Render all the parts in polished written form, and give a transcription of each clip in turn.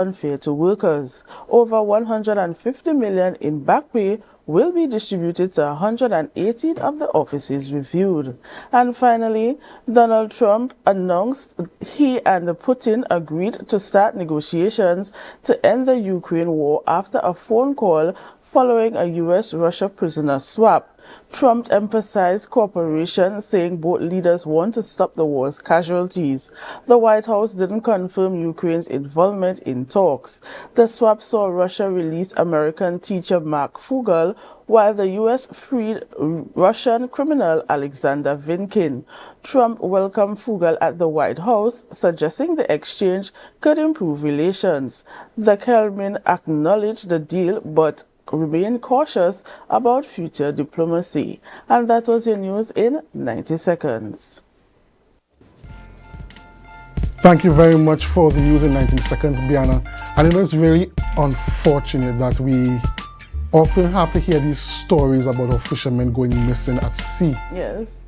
unfair to workers. Over 150 million in back pay will be distributed to 118 of the offices reviewed. And finally, Donald Trump announced he and Putin agreed to start negotiations to end the Ukraine war after a phone call following a U.S.-Russia prisoner swap. Trump emphasized cooperation, saying both leaders want to stop the war's casualties. The White House didn't confirm Ukraine's involvement in talks. The swap saw Russia release American teacher Mark Fugel, while the U.S. freed Russian criminal Alexander Vinkin. Trump welcomed Fugel at the White House, suggesting the exchange could improve relations. The Kremlin acknowledged the deal, but remain cautious about future diplomacy. And that was your news in 90 seconds. Thank you very much for the news in 90 seconds, Biana. And it is really unfortunate that we often have to hear these stories about our fishermen going missing at sea. Yes.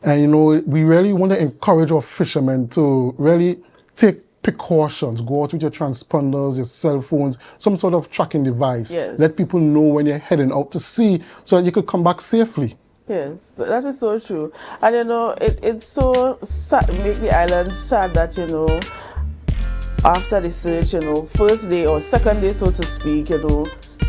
And you know, we really want to encourage our fishermen to really take precautions. Go out with your transponders, your cell phones, some sort of tracking device. Yes. Let people know when you're heading out to sea so that you could come back safely. Yes, that is so true. And you know, it's so sad, make the island sad that, you know, after the search, you know, first day or second day, so to speak, you know,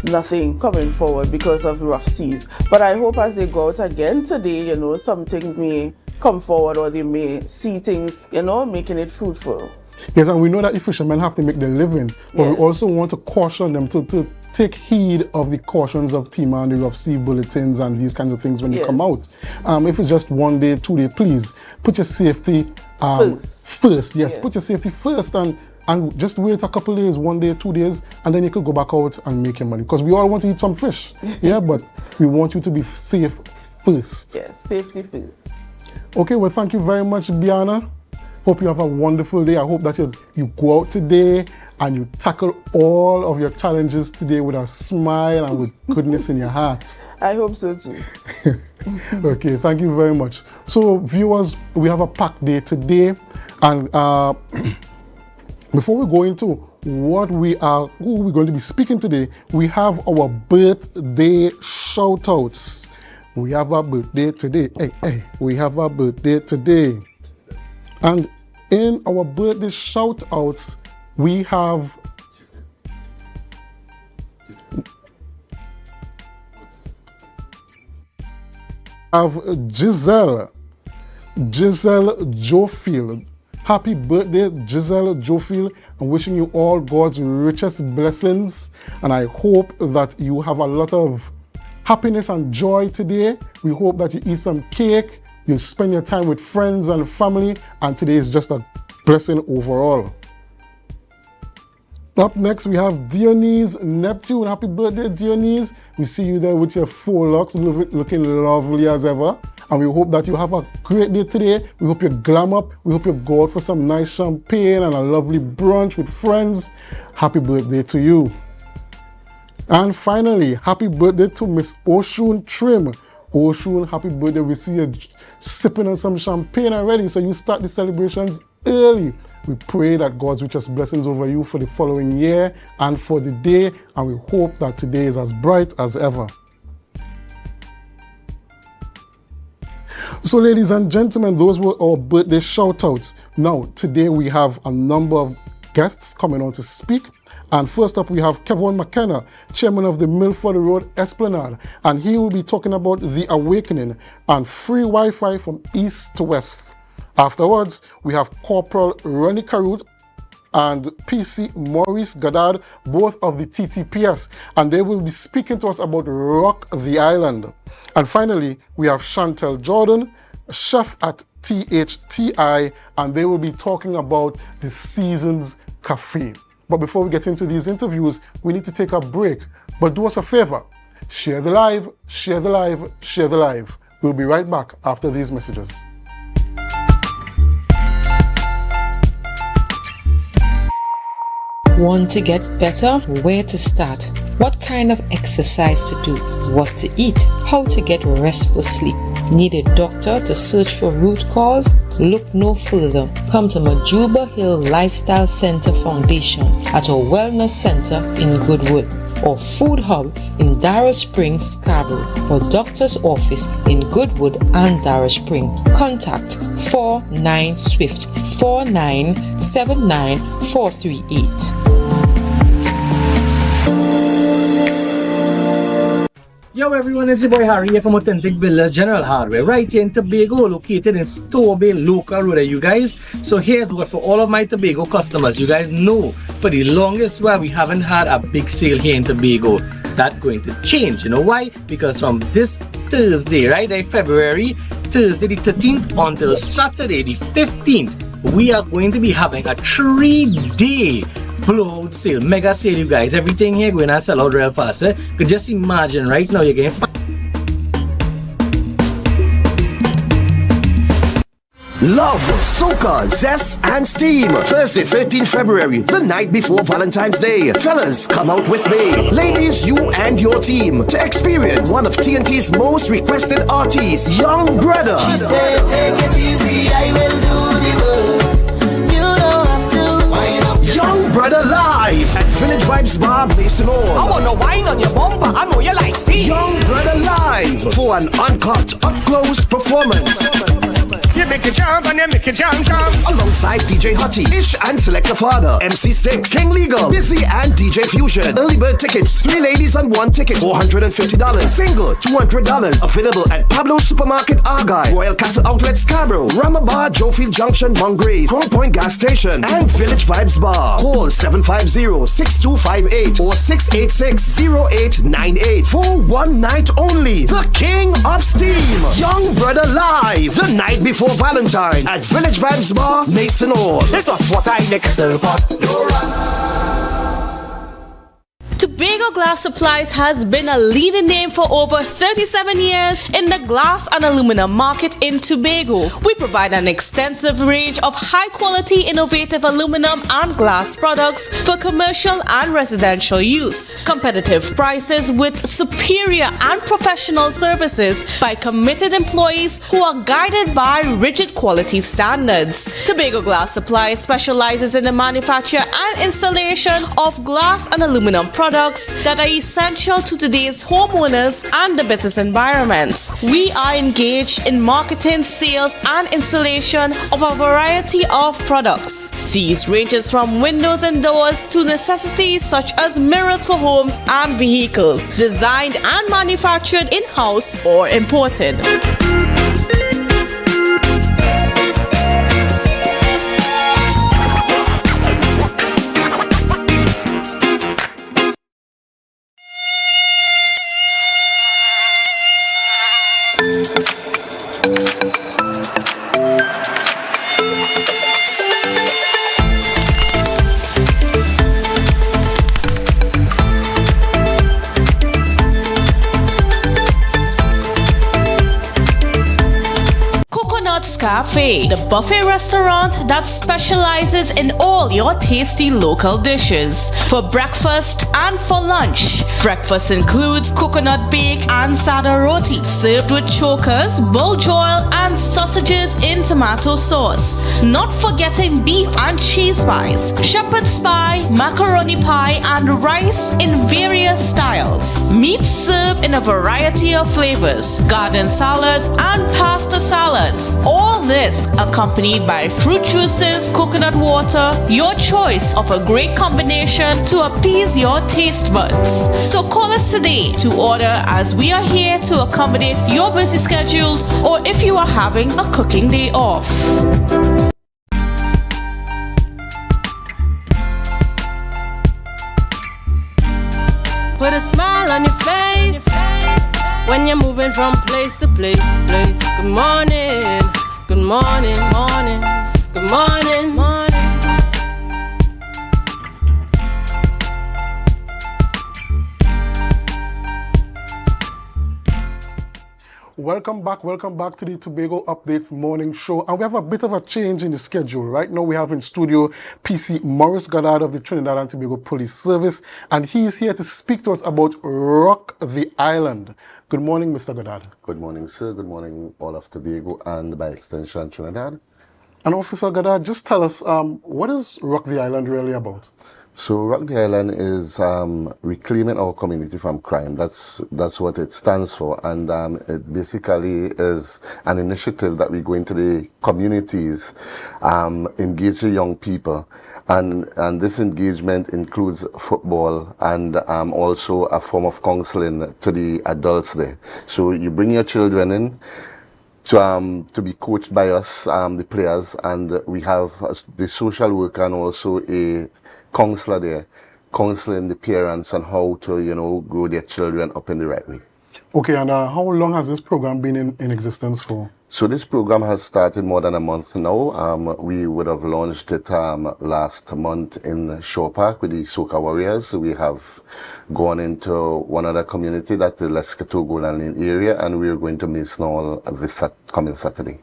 nothing coming forward because of rough seas. But I hope as they go out again today, you know, something may come forward, or they may see things, you know, making it fruitful. Yes, and we know that the fishermen have to make their living, but yes, we also want to caution them to take heed of the cautions of TIMA and the rough sea bulletins and these kinds of things when yes, you come out. If it's just 1 day, 2 day, please put your safety first. Yes, put your safety first, and just wait a couple days, 1 day, 2 days, and then you could go back out and make your money. Because we all want to eat some fish, yeah, but we want you to be safe first. Yes, safety first. Okay, well, thank you very much, Biana. Hope you have a wonderful day. I hope that you go out today and you tackle all of your challenges today with a smile and with goodness in your heart. I hope so too. Okay, thank you very much. So viewers, we have a packed day today, and before we go into who we're going to be speaking today, we have our birthday shout-outs. We have a birthday today. Hey, we have a birthday today. And in our birthday shout-outs, we have Giselle Jofield. Happy birthday, Giselle Jofield. I'm wishing you all God's richest blessings, and I hope that you have a lot of happiness and joy today. We hope that you eat some cake, you spend your time with friends and family, and today is just a blessing overall. Up next, we have Dionese Neptune. Happy birthday, Dionese. We see you there with your 4 locks, looking lovely as ever. And we hope that you have a great day today. We hope you glam up. We hope you go out for some nice champagne and a lovely brunch with friends. Happy birthday to you. And finally, happy birthday to Miss Oshun Trim. Oshun, happy birthday. We see you sipping on some champagne already, so you start the celebrations early. We pray that God's richest blessings over you for the following year and for the day, and we hope that today is as bright as ever. So ladies and gentlemen, those were our birthday shout-outs. Now, today we have a number of guests coming on to speak. And first up, we have Kevin McKenna, chairman of the Milford Road Esplanade, and he will be talking about the awakening and free Wi-Fi from east to west. Afterwards, we have Corporal Ronnie Carut and PC Maurice Goddard, both of the TTPS, and they will be speaking to us about Rock the Island. And finally, we have Chantel Jordan, chef at THTI, and they will be talking about the Seasons Cafe. But before we get into these interviews, we need to take a break. But do us a favor, share the live, share the live, share the live. We'll be right back after these messages. Want to get better? Where to start? What kind of exercise to do? What to eat? How to get restful sleep? Need a doctor to search for root cause? Look no further. Come to Majuba Hill Lifestyle Center Foundation at our Wellness Center in Goodwood, or Food Hub in Darrow Springs, Scarborough, or Doctor's Office in Goodwood and Darrow Spring. Contact 49 Swift 4979 438. Yo everyone, it's your boy Harry here from Authentic Village General Hardware, right here in Tobago, located in Tobago local road, you guys. So here's what for all of my Tobago customers, you guys know for the longest while we haven't had a big sale here in Tobago. That's going to change. You know why? Because from this Thursday, right, February, Thursday the 13th until Saturday the 15th, we are going to be having a 3-day blowout sale, mega sale, you guys. Everything here going to sell out real fast. You could just imagine right now you're getting Love, soca, zest, and steam. Thursday, 13th February, the night before Valentine's Day. Fellas, come out with me. Ladies, you and your team to experience one of TNT's most requested artists, Young Brother. She said, take it easy, I will do the work. You don't have to wind up. Young Brother live at Village Vibes Bar, Mason Hall. I wanna wine on your bumper, I know you like steam. Young Brother live for an uncut, up-close performance. You make it jump and you make it jump. Alongside DJ Hottie, Ish and Selector Father, MC Sticks, King Legal, Busy and DJ Fusion. Early bird tickets, 3 ladies on 1 ticket, $450. Single, $200. Available at Pablo's Supermarket, Argyle, Royal Castle Outlet, Scarborough, Ramabar, Joefield Junction, Mongrace, Crown Point Gas Station, and Village Vibes Bar. Call 750-6258 or 686-0898 for one night only. The King of Steam, Young Brother live, the night before Valentine at Village Vibes Bar, Mason Hall. This was what I like the pot. Tobago Glass Supplies has been a leading name for over 37 years in the glass and aluminum market in Tobago. We provide an extensive range of high-quality, innovative aluminum and glass products for commercial and residential use. Competitive prices with superior and professional services by committed employees who are guided by rigid quality standards. Tobago Glass Supplies specializes in the manufacture and installation of glass and aluminum products that are essential to today's homeowners and the business environment. We are engaged in marketing, sales, and installation of a variety of products. These ranges from windows and doors to necessities such as mirrors for homes and vehicles, designed and manufactured in-house or imported. Cafe, the buffet restaurant that specializes in all your tasty local dishes. For breakfast and for lunch. Breakfast includes coconut bake and sada roti, served with chokers, bull joil, and sausages in tomato sauce. Not forgetting beef and cheese pies, shepherd's pie, macaroni pie, and rice in various styles. Meat served in a variety of flavors, garden salads, and pasta salads. All this accompanied by fruit juices, coconut water, your choice of a great combination to appease your taste buds. So call us today to order, as we are here to accommodate your busy schedules or if you are having a cooking day off. Put a smile on your face when you're moving from place to place. Good morning, good morning, morning, good morning, morning. Welcome back to the Tobago Updates morning show. And we have a bit of a change in the schedule. Right now we have in studio PC Maurice Goddard of the Trinidad and Tobago Police Service, and he is here to speak to us about Rock the Island. Good morning, Mr. Goddard. Good morning, sir. Good morning, all of Tobago and by extension Trinidad. And Officer Goddard, just tell us, what is Rock the Island really about? So Rock the Island is reclaiming our community from crime. That's what it stands for, and it basically is an initiative that we go into the communities, engage the young people, and this engagement includes football and also a form of counseling to the adults there. So you bring your children in to be coached by us, the players, and we have the social worker and also a counselor there, counseling the parents on how to, grow their children up in the right way. Okay, and how long has this program been in existence for? So this program has started more than a month now. We would have launched it last month in Shore Park with the Soca Warriors. We have gone into one other community, that's the Lescato Golden Lane area, and we're going to Mason Hall this coming Saturday.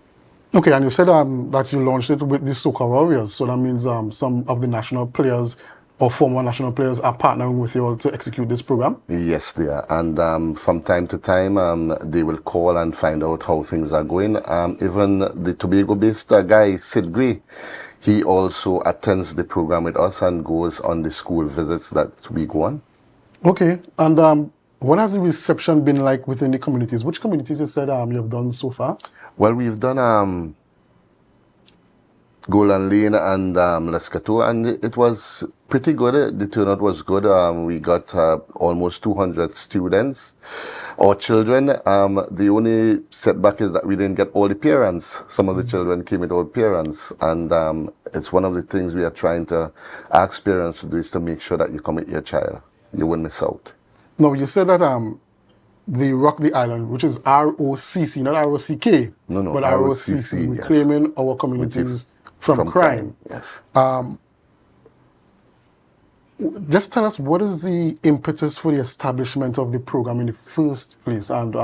Okay, and you said that you launched it with the Soca Warriors, so that means some of the national players or former national players are partnering with you all to execute this program? Yes, they are. And from time to time, they will call and find out how things are going. Even the Tobago-based guy, Sid Gray, he also attends the program with us and goes on the school visits that we go on. Okay, and what has the reception been like within the communities? Which communities you said you have done so far? Well, we've done Golden Lane and Lescato, and it was pretty good. The turnout was good. We got almost 200 students or children. The only setback is that we didn't get all the parents. Some of the children came without parents, and it's one of the things we are trying to ask parents to do is to make sure that you come with your child. You won't miss out. No, you said that the Rock the Island, which is ROCC, not ROCK, but ROCC, reclaiming yes. our communities from crime. Yes. Just tell us, what is the impetus for the establishment of the program in the first place? And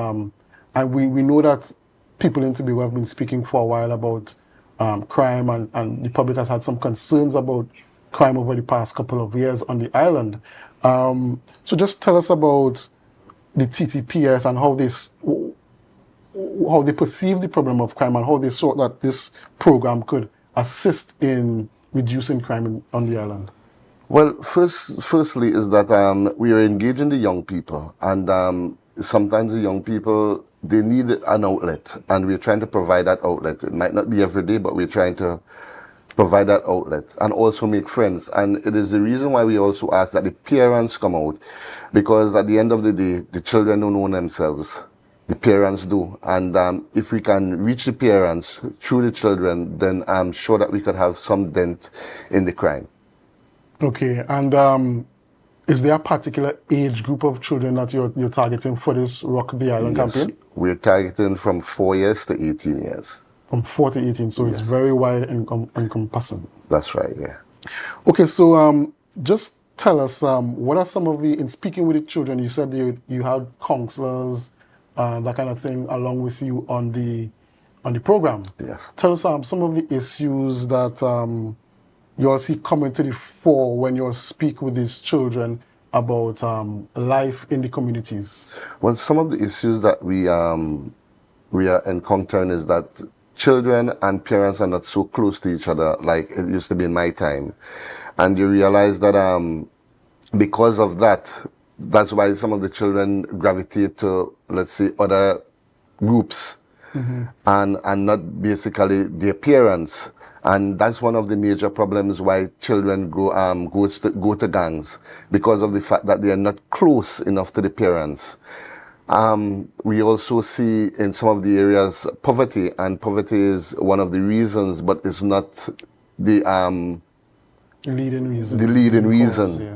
we know that people in Tobago have been speaking for a while about crime, and the public has had some concerns about crime over the past couple of years on the island. So just tell us about the TTPS and how they perceive the problem of crime and how they saw that this program could assist in reducing crime on the island. Well, firstly is that we are engaging the young people, and sometimes the young people, they need an outlet, and we're trying to provide that outlet. It might not be every day, but we're trying to provide that outlet and also make friends. And it is the reason why we also ask that the parents come out, because at the end of the day, the children don't know themselves. The parents do. And if we can reach the parents through the children, then I'm sure that we could have some dent in the crime. Okay, and is there a particular age group of children that you're targeting for this Rock the Island campaign? We're targeting from 4 years to 18 years. From 4 to 18, so yes. It's very wide and encompassing. That's right, yeah. Okay, so just tell us, what are some of in speaking with the children, you said you had counselors, that kind of thing, along with you on the program. Yes. Tell us some of the issues that you all see coming to the fore when you speak with these children about life in the communities. Well, some of the issues that we are encountering is that children and parents are not so close to each other like it used to be in my time. And you realize that because of that, that's why some of the children gravitate to, let's say, other groups, and not basically their parents. And that's one of the major problems why children go to gangs, because of the fact that they are not close enough to the parents. We also see in some of the areas poverty, and poverty is one of the reasons, but it's not the leading reason.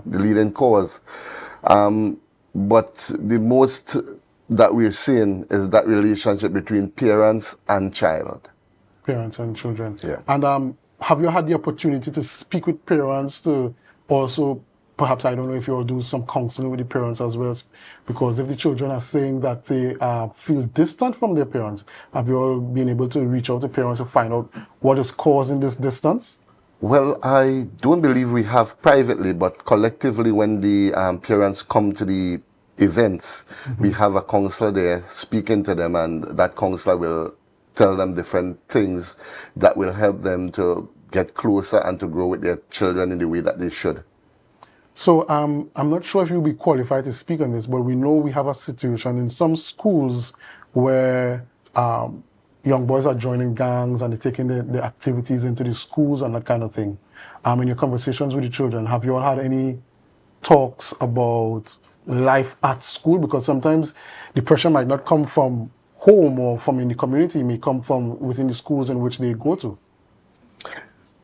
The leading cause. But the most that we're seeing is that relationship between parents and child. Parents and children. Yeah. And have you had the opportunity to speak with parents to also perhaps, I don't know if you'll do some counseling with the parents as well, because if the children are saying that they feel distant from their parents, have you all been able to reach out to parents to find out what is causing this distance? Well, I don't believe we have privately, but collectively when the parents come to the events, we have a counselor there speaking to them, and that counselor will tell them different things that will help them to get closer and to grow with their children in the way that they should. So I'm not sure if you'll be qualified to speak on this, but we know we have a situation in some schools where young boys are joining gangs and they're taking the activities into the schools and that kind of thing. In your conversations with the children, have you all had any talks about life at school? Because sometimes the pressure might not come from home or from in the community, it may come from within the schools in which they go to.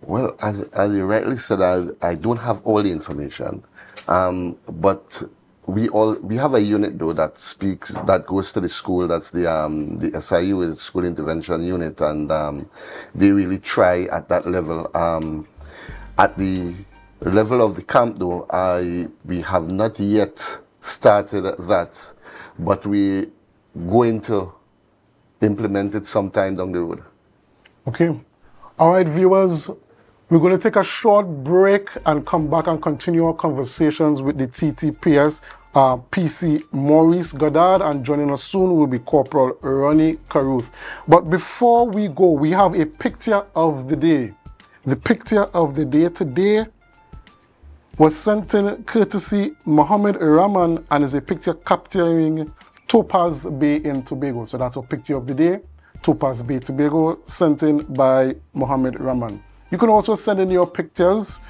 Well, as you rightly said, I don't have all the information, but we have a unit though that goes to the school. That's the SIU, is School Intervention Unit, and they really try at that level. At the level of the camp though, we have not yet started that, but we going to implement it sometime down the road. Okay. All right, viewers, we're going to take a short break and come back and continue our conversations with the TTPS PC Maurice Goddard, and joining us soon will be Corporal Ronnie Caruth. But before we go, we have a picture of the day. The picture of the day today was sent in courtesy Mohammed Rahman and is a picture capturing Topaz Bay in Tobago. So that's our picture of the day, Topaz Bay, Tobago, sent in by Mohammed Rahman. You can also send in your pictures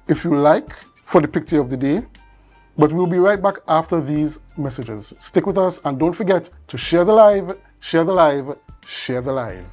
if you like for the picture of the day. But we'll be right back after these messages. Stick with us and don't forget to share the live, share the live, share the live.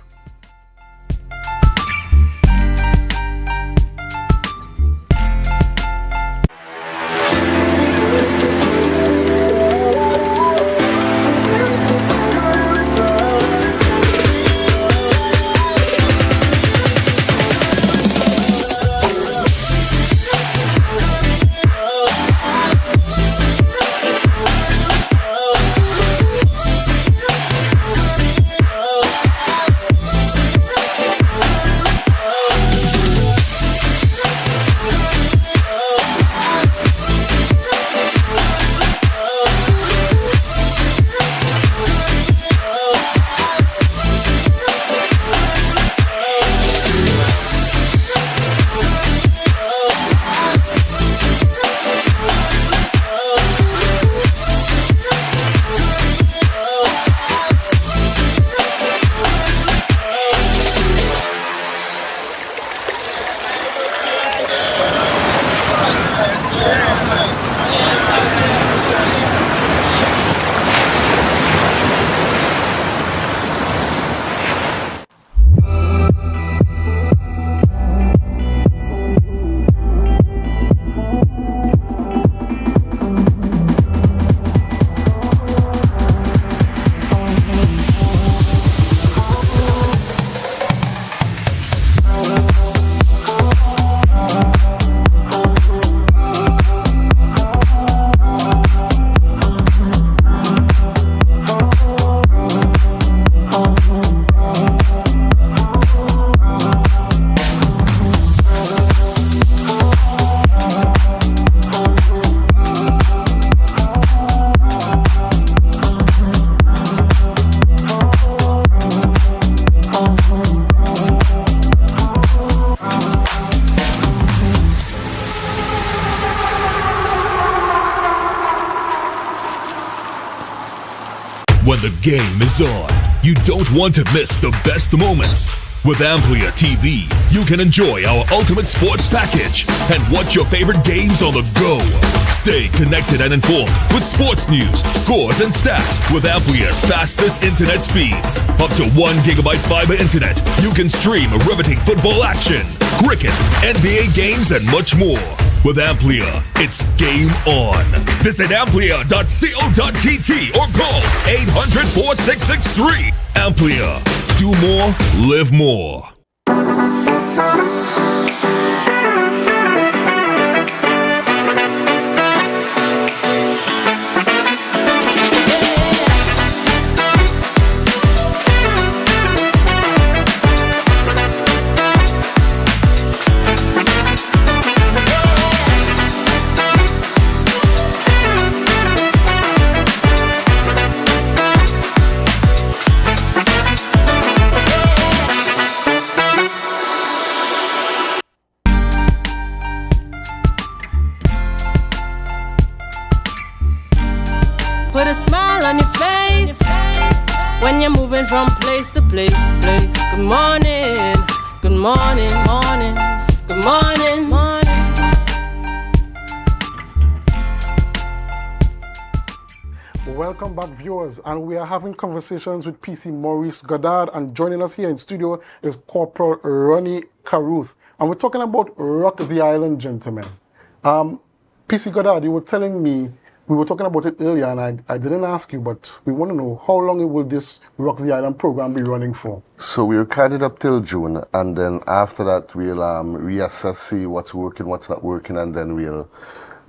When the game is on, you don't want to miss the best moments. With AMPLIA TV, you can enjoy our ultimate sports package and watch your favorite games on the go. Stay connected and informed with sports news, scores, and stats with AMPLIA's fastest internet speeds. Up to 1 GB fiber internet, you can stream riveting football action, cricket, NBA games, and much more. With AMPLIA, it's game on. Visit amplia.co.tt or call 800-4663. AMPLIA. Do more, live more. Put a smile on your face when you're moving from place to place. Good morning, good morning, morning, good morning, morning. Welcome back, viewers, and we are having conversations with PC Maurice Goddard, and joining us here in studio is Corporal Ronnie Caruth, and we're talking about Rock the Island, gentlemen. PC Goddard, you were telling me, we were talking about it earlier, and I didn't ask you, but we want to know, how long will this Rock the Island program be running for? So we recorded up till June, and then after that we'll reassess, see what's working, what's not working, and then we'll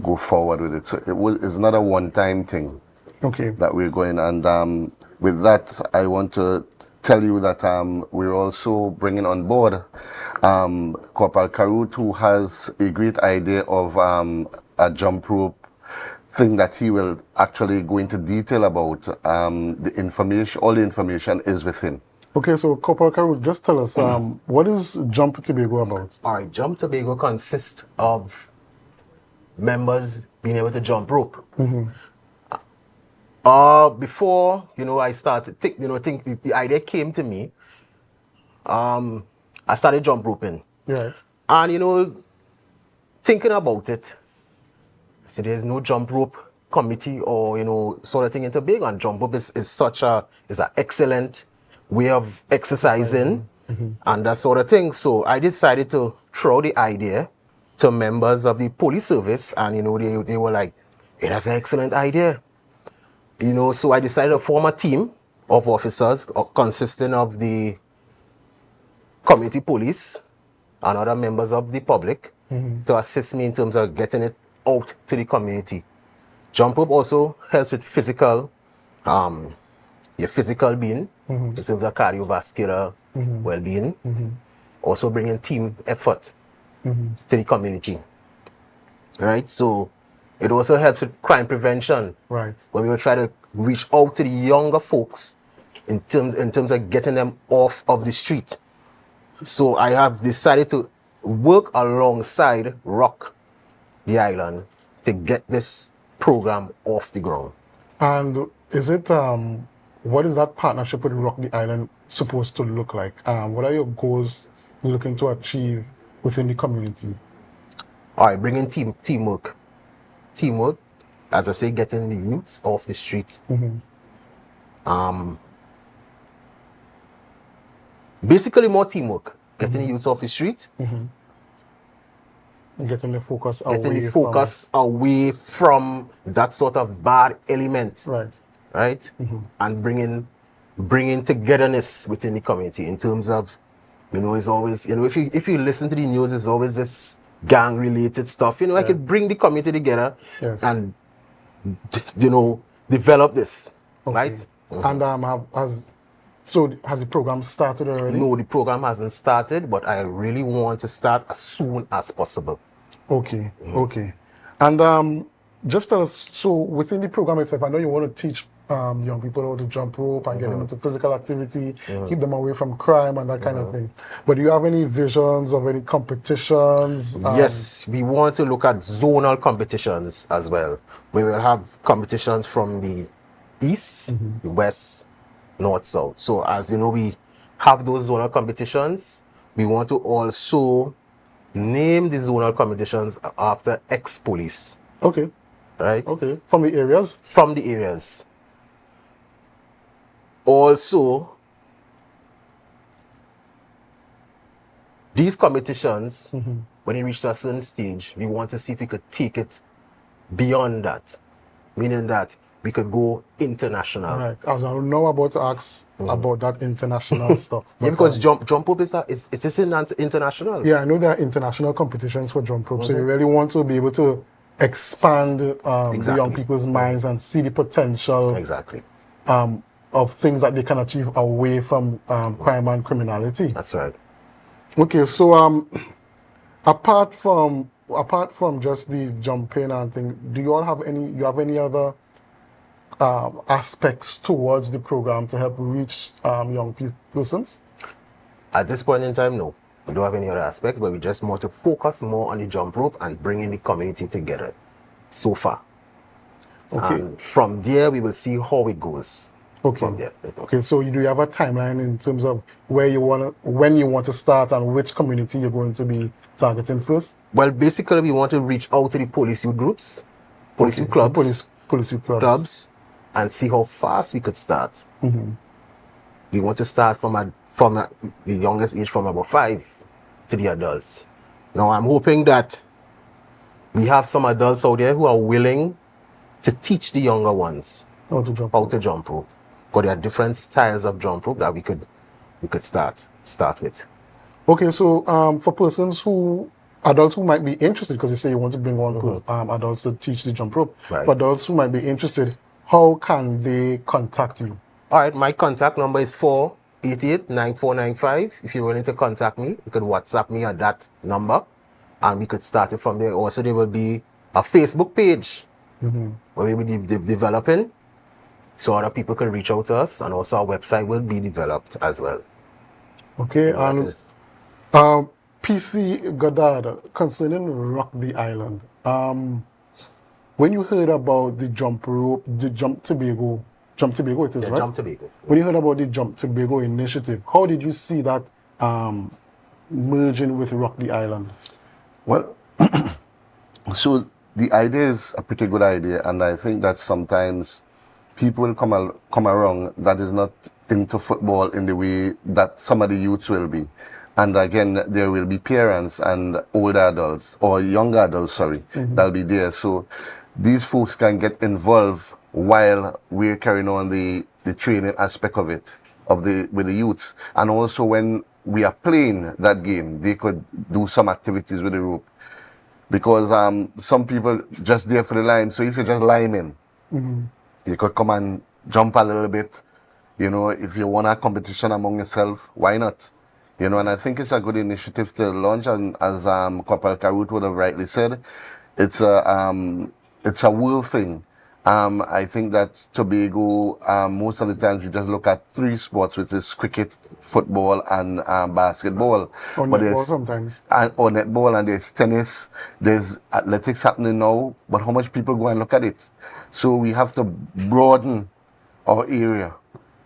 go forward with it. So it's not a one-time thing. Okay. That we're going, and with that, I want to tell you that we're also bringing on board Corporal Caruth, who has a great idea of a jump rope thing that he will actually go into detail about. The information, all the information is with him. Okay, so Corporal Caruth, just tell us, what is Jump Tobago about? All right, Jump Tobago consists of members being able to jump rope. Mm-hmm. Before, I started, the idea came to me, I started jump roping. Right. And, thinking about it, I said there's no jump rope committee or, sort of thing in Tobago, and jump rope is an excellent way of exercising and that sort of thing. So I decided to throw the idea to members of the police service, and, they were like, hey, that's an excellent idea. So I decided to form a team of officers consisting of the community police and other members of the public to assist me in terms of getting it out to the community. Jump rope also helps with your physical being in terms of cardiovascular well-being. Also bringing team effort to the community. Right? So it also helps with crime prevention. Right. When we will try to reach out to the younger folks in terms of getting them off of the street. So I have decided to work alongside Rock the Island to get this program off the ground. And is it, what is that partnership with Rock the Island supposed to look like? What are your goals you're looking to achieve within the community? All right, bringing teamwork. Teamwork, as I say, getting the youths off the street. Basically more teamwork, getting the youths off the street. Getting the focus away from that sort of bad element. Right? And bringing togetherness within the community in terms of, it's always, if you listen to the news, it's always this gang related stuff. I could bring the community together and, develop this. Right? And has the program started already? No, the program hasn't started, but I really want to start as soon as possible. Okay, okay. And just tell us, so within the program itself, I know you want to teach young people how to jump rope and get them into physical activity, keep them away from crime and that kind of thing. But do you have any visions of any competitions? Yes, we want to look at zonal competitions as well. We will have competitions from the east, the west, north, south. So as you know, we have those zonal competitions. We want to also name the zonal competitions after ex-police. Okay. Right? Okay. From the areas? From the areas. Also, these competitions, when it reaches a certain stage, we want to see if we could take it beyond that. Meaning that we could go international. Right. As I know about to ask about that international stuff. Yeah, because jump rope is international. Yeah, I know there are international competitions for jump rope. So you really want to be able to expand the young people's minds and see the potential of things that they can achieve away from crime and criminality. That's right. Okay, so apart from just the jumping and thing, do you all have any other aspects towards the program to help reach young persons? At this point in time, no. We don't have any other aspects, but we just want to focus more on the jump rope and bringing the community together so far. Okay. And from there, we will see how it goes. Okay. From there. Okay, so do you have a timeline in terms of when you want to start and which community you're going to be targeting first? Well, basically, we want to reach out to the police youth groups, police youth clubs, police youth clubs, and see how fast we could start. Mm-hmm. We want to start from the youngest age, from about 5 to the adults. Now, I'm hoping that we have some adults out there who are willing to teach the younger ones how to jump rope. Because there are different styles of jump rope that we could start with. Okay, so for adults who might be interested, because you say you want to bring on adults to teach the jump rope, Right. for adults who might be interested, how can they contact you? All right, my contact number is 488-9495. If you're willing to contact me, you could WhatsApp me at that number, and we could start it from there. Also, there will be a Facebook page where we will be developing, so other people can reach out to us, and also our website will be developed as well. Okay, and PC Goddard, concerning Rock the Island, when you heard about the jump rope, the Jump Tobago it is, right? Jump Tobago. When you heard about the Jump Tobago initiative, how did you see that merging with Rock the Island? Well, so the idea is a pretty good idea, and I think that sometimes people will come around that is not into football in the way that some of the youths will be. And again, there will be parents and older adults, or younger adults, that'll be there. So these folks can get involved while we're carrying on the training aspect of it, with the youths. And also when we are playing that game, they could do some activities with the rope. Because some people just there for the line. So if you're just liming, you could come and jump a little bit. You know, if you want a competition among yourself, why not? You know, and I think it's a good initiative to launch. And as Corporal Karut would have rightly said, it's a world thing. I think that Tobago, most of the times you just look at 3 sports, which is cricket, football, and basketball. Or netball sometimes. Or netball, and there's tennis, there's athletics happening now, but how much people go and look at it? So we have to broaden our area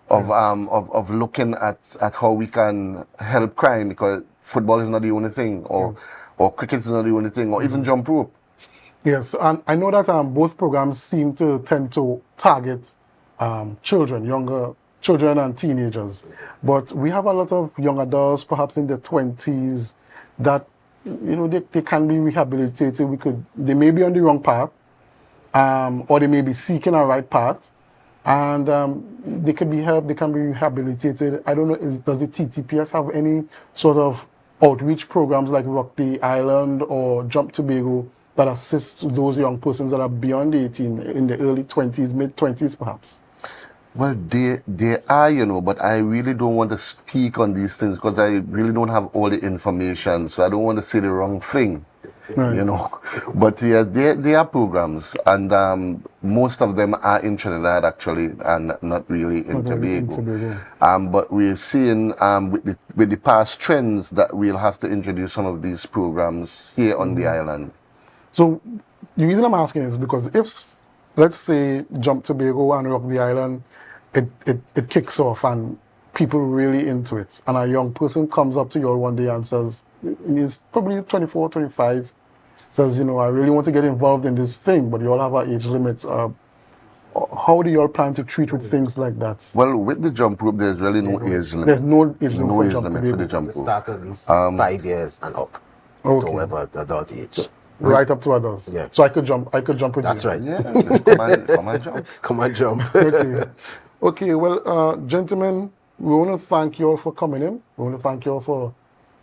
of looking at how we can help crime, because football is not the only thing, or cricket is not the only thing, or even jump rope. Yes, and I know that both programs seem to tend to target younger children and teenagers. But we have a lot of young adults, perhaps in their 20s, that they can be rehabilitated. They may be on the wrong path, or they may be seeking a right path, and they can be helped. They can be rehabilitated. I don't know. Does the TTPS have any sort of outreach programs like Rock the Island or Jump Tobago that assists those young persons that are beyond 18, in the early 20s, mid-20s perhaps? Well, they are, but I really don't want to speak on these things because I really don't have all the information, so I don't want to say the wrong thing, right. But yeah, they are programs, and most of them are in Trinidad actually, and not really in Tobago. But we're seeing with the past trends that we'll have to introduce some of these programs here on the island. So the reason I'm asking is because if, let's say, Jump Tobago and Rock the Island, it kicks off and people really into it, and a young person comes up to you all one day and says, he's probably 24, 25, says, I really want to get involved in this thing, but you all have our age limits. How do you all plan to treat with things like that? Well, with the jump rope, there's really no age limit. There's no age limit for the jump rope. Start at least 5 years and up to whatever adult age. Right up to adults. Yeah. So I could jump with you. That's right. Yeah. Come on, jump. Come on, jump. Okay. Well, gentlemen, we want to thank you all for coming in. We want to thank you all for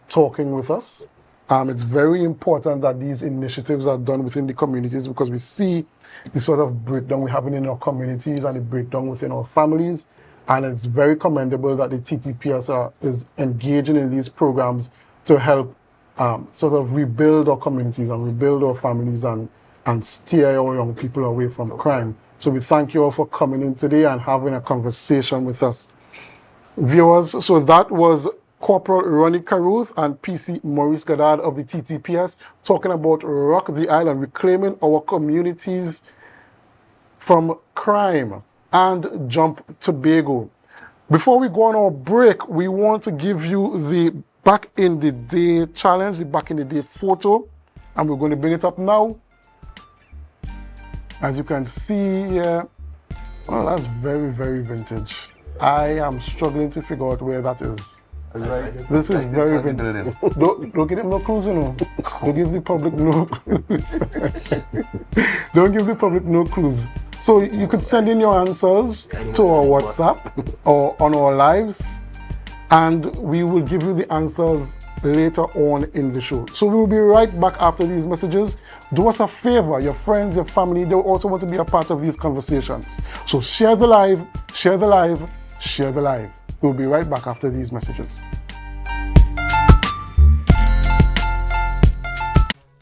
talking with us. It's very important that these initiatives are done within the communities, because we see the sort of breakdown we have in our communities and the breakdown within our families. And it's very commendable that the TTPS is engaging in these programs to help sort of rebuild our communities and rebuild our families and steer our young people away from crime. So we thank you all for coming in today and having a conversation with us. Viewers, so that was Corporal Ronnie Caruth and PC Maurice Goddard of the TTPS talking about Rock the Island, reclaiming our communities from crime and Jump Tobago. Before we go on our break, we want to give you the back in the day challenge, the back in the day photo, and we're going to bring it up now. As you can see here, well, that's very, very vintage. I am struggling to figure out where that is. This is very vintage. Don't give him no clues, you know. Don't give the public no clues. Don't give the public no clues. So you could send in your answers to our WhatsApp or on our lives, and we will give you the answers later on in the show. So we will be right back after these messages. Do us a favor, your friends, your family, they also want to be a part of these conversations. So share the live, share the live, share the live. We'll be right back after these messages.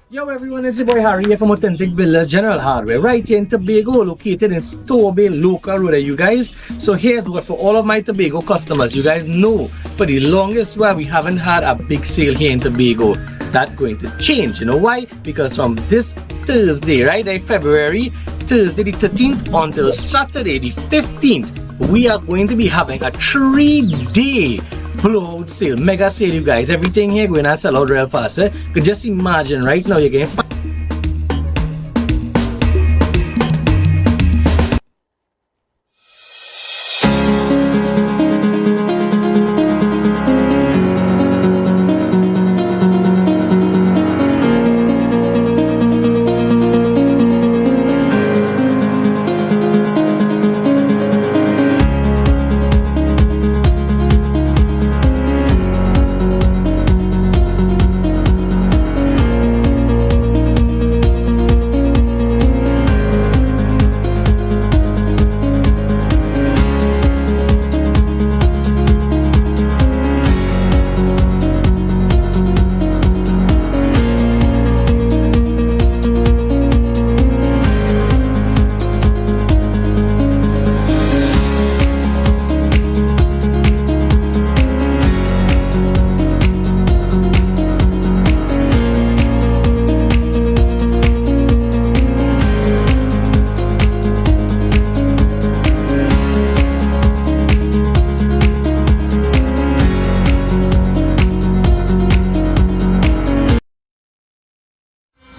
Yo everyone, it's your boy Harry here from Authentic Builders General Hardware, right here in Tobago, located in Tobago local road, you guys. So here's what for all of my Tobago customers, you guys know for the longest while we haven't had a big sale here in Tobago. That's going to change. You know why? Because from this Thursday, right, February, Thursday the 13th until Saturday the 15th, we are going to be having a 3-day blowout sale, mega sale, you guys. Everything here going to sell out real fast. You can just imagine right now you're getting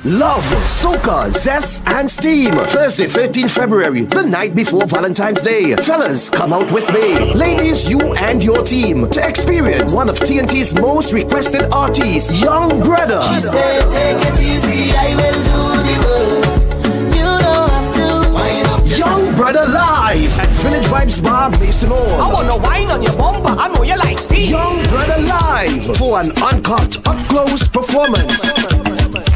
Love, soca, zest, and steam. Thursday, 13th February, the night before Valentine's Day. Fellas, come out with me. Ladies, you and your team to experience one of TNT's most requested artists, Young Brother. She said, take it easy, I will do the work. You don't have to wind up. Young Brother live at Village Vibes Bar, Mason Hall. I wanna wine on your bumper, I know you like steam. Young Brother live for an uncut, up-close performance.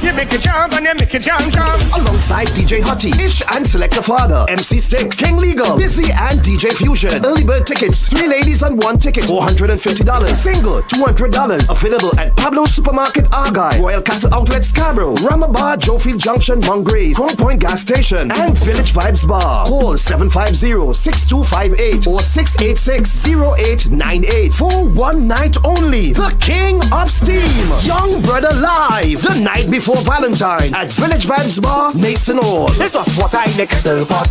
You make it jump and you make it jump, jump. Alongside DJ Hottie, Ish and Selector Father, MC Sticks, King Legal, Busy and DJ Fusion. Early bird tickets, 3 ladies on 1 ticket, $450. Single, $200. Available at Pablo's Supermarket, Argyle, Royal Castle Outlet, Scarborough, Ramabar, Joefield Junction, Mongrace, Crown Point Gas Station, and Village Vibes Bar. Call 750-6258 or 686-0898 for one night only. The King of Steam, Young Brother live, the night before Valentine at Village Vibes Bar, Mason Hall. This was what I like the pot.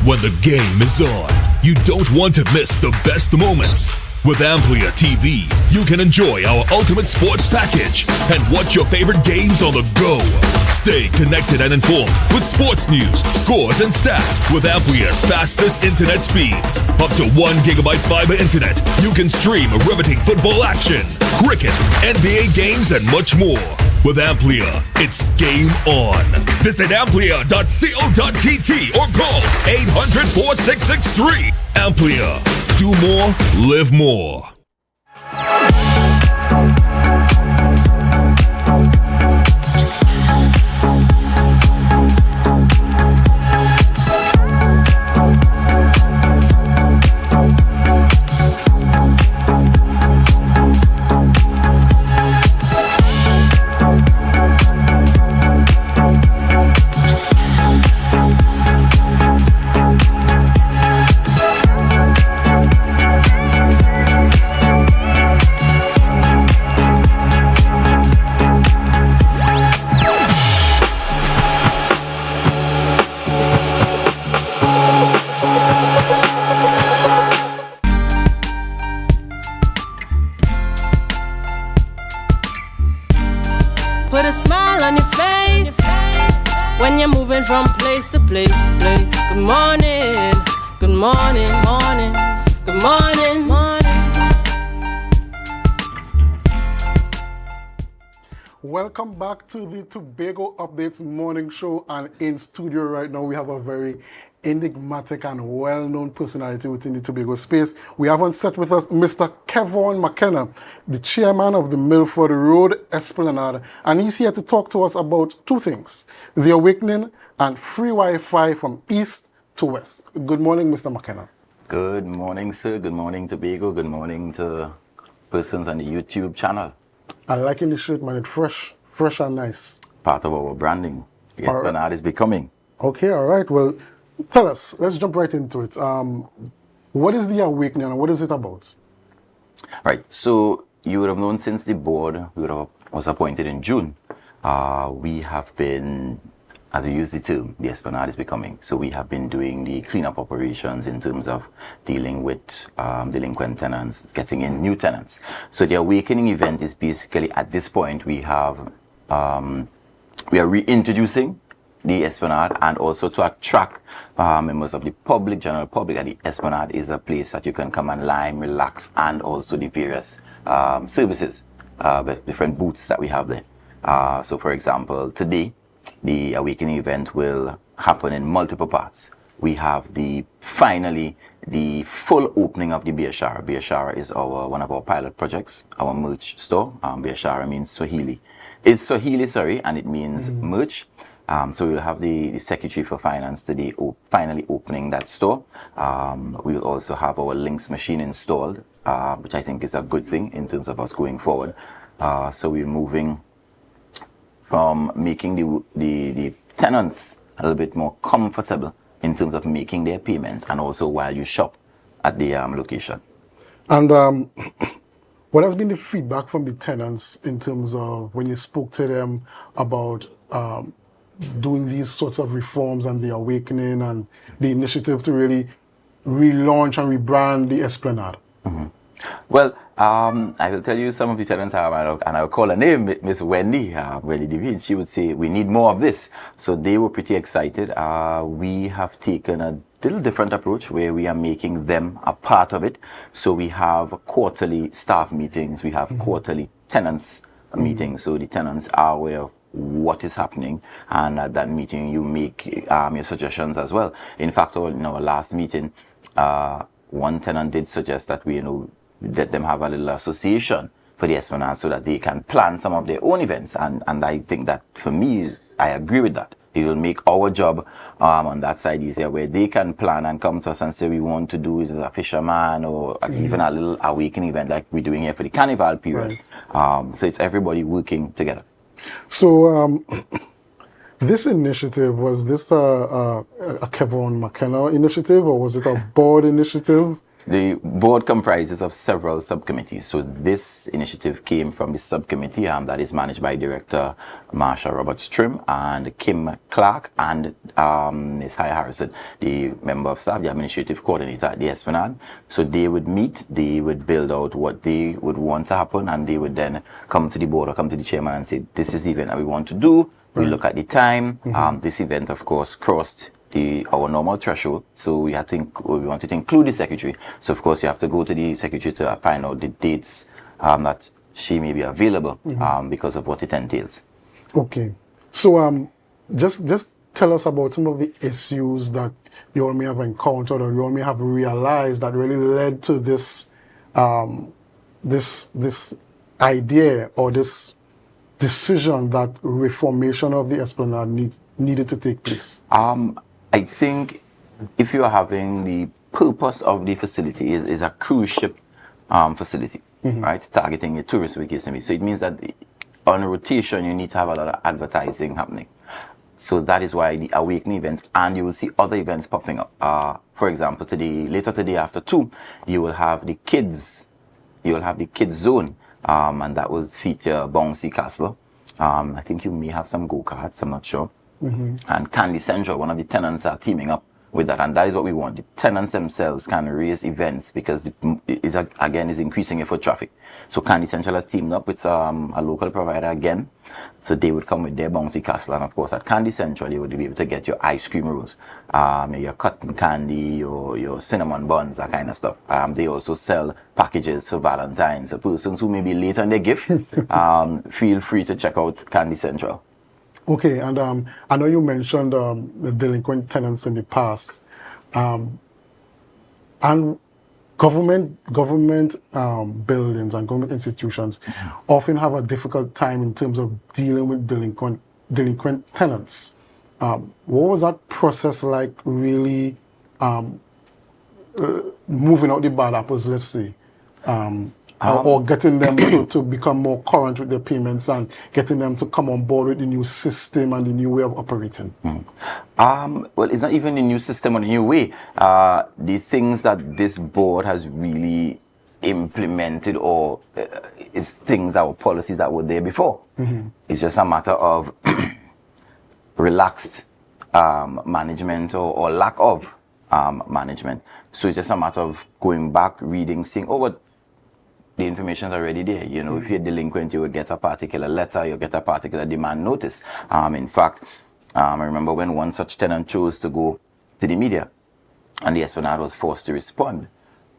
When the game is on, you don't want to miss the best moments. With AMPLIA TV, you can enjoy our ultimate sports package and watch your favorite games on the go. Stay connected and informed with sports news, scores, and stats with AMPLIA's fastest internet speeds. Up to 1 gigabyte fiber internet, you can stream riveting football action, cricket, NBA games, and much more. With AMPLIA, it's game on. Visit amplia.co.tt or call 800-4663. AMPLIA. Do more, live more. Put a smile on your face when you're moving from place to place. Good morning, good morning, morning, good morning, morning. Welcome back to the Tobago Updates morning show, and in studio right now we have a very enigmatic and well-known personality within the Tobago space. We have on set with us Mr. Kevon McKenna, the chairman of the Milford Road Esplanade, and he's here to talk to us about two things: the awakening and free Wi-Fi from east to west. Good morning, Mr. McKenna. Good morning, sir. Good morning, Tobago. Good morning to persons on the YouTube channel. I like in the shirt, man. It's fresh and nice. Part of our branding. The Esplanade is becoming. Okay, all right. Well, tell us, let's jump right into it. What is the awakening and what is it about? Right. So you would have known since the board was appointed in June, we have been, as we use the term, the Esplanade is becoming. So we have been doing the cleanup operations in terms of dealing with delinquent tenants, getting in new tenants. So the awakening event is basically, at this point, we are reintroducing the Esplanade, and also to attract members of the public, general public. And the Esplanade is a place that you can come and lie, relax, and also the various services, different booths that we have there. So for example, today, the awakening event will happen in multiple parts. We have finally the full opening of the Biashara. Biashara is one of our pilot projects, our merch store. Biashara means Swahili. It's Swahili, sorry, and it means merch. So we'll have the Secretary for Finance today finally opening that store. We'll also have our links machine installed, which I think is a good thing in terms of us going forward. So we're moving from making the tenants a little bit more comfortable in terms of making their payments, and also while you shop at the location. And what has been the feedback from the tenants in terms of when you spoke to them about doing these sorts of reforms and the awakening and the initiative to really relaunch and rebrand the Esplanade? Well, I will tell you, some of the tenants have, and I'll call her name, Miss Wendy Devine. She would say, we need more of this. So they were pretty excited. We have taken a little different approach where we are making them a part of it. So we have quarterly staff meetings, we have quarterly tenants meetings. So the tenants are aware of what is happening, and at that meeting you make your suggestions as well. In fact, in our last meeting, one tenant did suggest that we let them have a little association for the Esplanade so that they can plan some of their own events, and I think that, for me, I agree with that. It will make our job on that side easier, where they can plan and come to us and say, we want to do is a fisherman or even a little awakening event like we're doing here for the carnival period. Right. So it's everybody working together. So this initiative, was this a Kevon McKenna initiative, or was it a board initiative? The board comprises of several subcommittees. So this initiative came from the subcommittee that is managed by Director Marsha Roberts-Trim and Kim Clark and Ms. Haya Harrison, the member of staff, the administrative coordinator at the Esplanade. So they would meet, they would build out what they would want to happen, and they would then come to the board or come to the chairman and say, this is the event that we want to do. We look at the time. This event, of course, crossed our normal threshold, so we wanted to include the secretary. So of course you have to go to the secretary to find out the dates that she may be available because of what it entails. Okay, so just tell us about some of the issues that you all may have encountered or you all may have realized that really led to this this idea or this decision that reformation of the Esplanade needed to take place. I think if you are having the purpose of the facility is a cruise ship facility, right? Targeting a tourist vacation. So it means that on rotation, you need to have a lot of advertising happening. So that is why the awakening events, and you will see other events popping up. For example, later today after 2, you will have the kids zone, and that will feature bouncy castle. I think you may have some go-karts, I'm not sure. And Candy Central, one of the tenants, are teaming up with that, and that is what we want. The tenants themselves can raise events because it is increasing your foot traffic. So Candy Central has teamed up with a local provider again, so they would come with their bouncy castle, and of course at Candy Central you would be able to get your ice cream rolls, your cotton candy or your cinnamon buns, that kind of stuff. They also sell packages for Valentine's. So persons who may be late on their gift, feel free to check out Candy Central. Okay, and I know you mentioned the delinquent tenants in the past, and government buildings and government institutions often have a difficult time in terms of dealing with delinquent tenants. What was that process like, really moving out the bad apples, let's say? Or getting them to become more current with their payments and getting them to come on board with the new system and the new way of operating? Well, it's not even the new system or the new way. The things that this board has really implemented or is things that were policies that were there before. It's just a matter of relaxed management or lack of management. So it's just a matter of going back, reading, seeing, what the information is already there. You know, if you're delinquent, you will get a particular letter, you'll get a particular demand notice. In fact, I remember when one such tenant chose to go to the media and the Esplanade was forced to respond,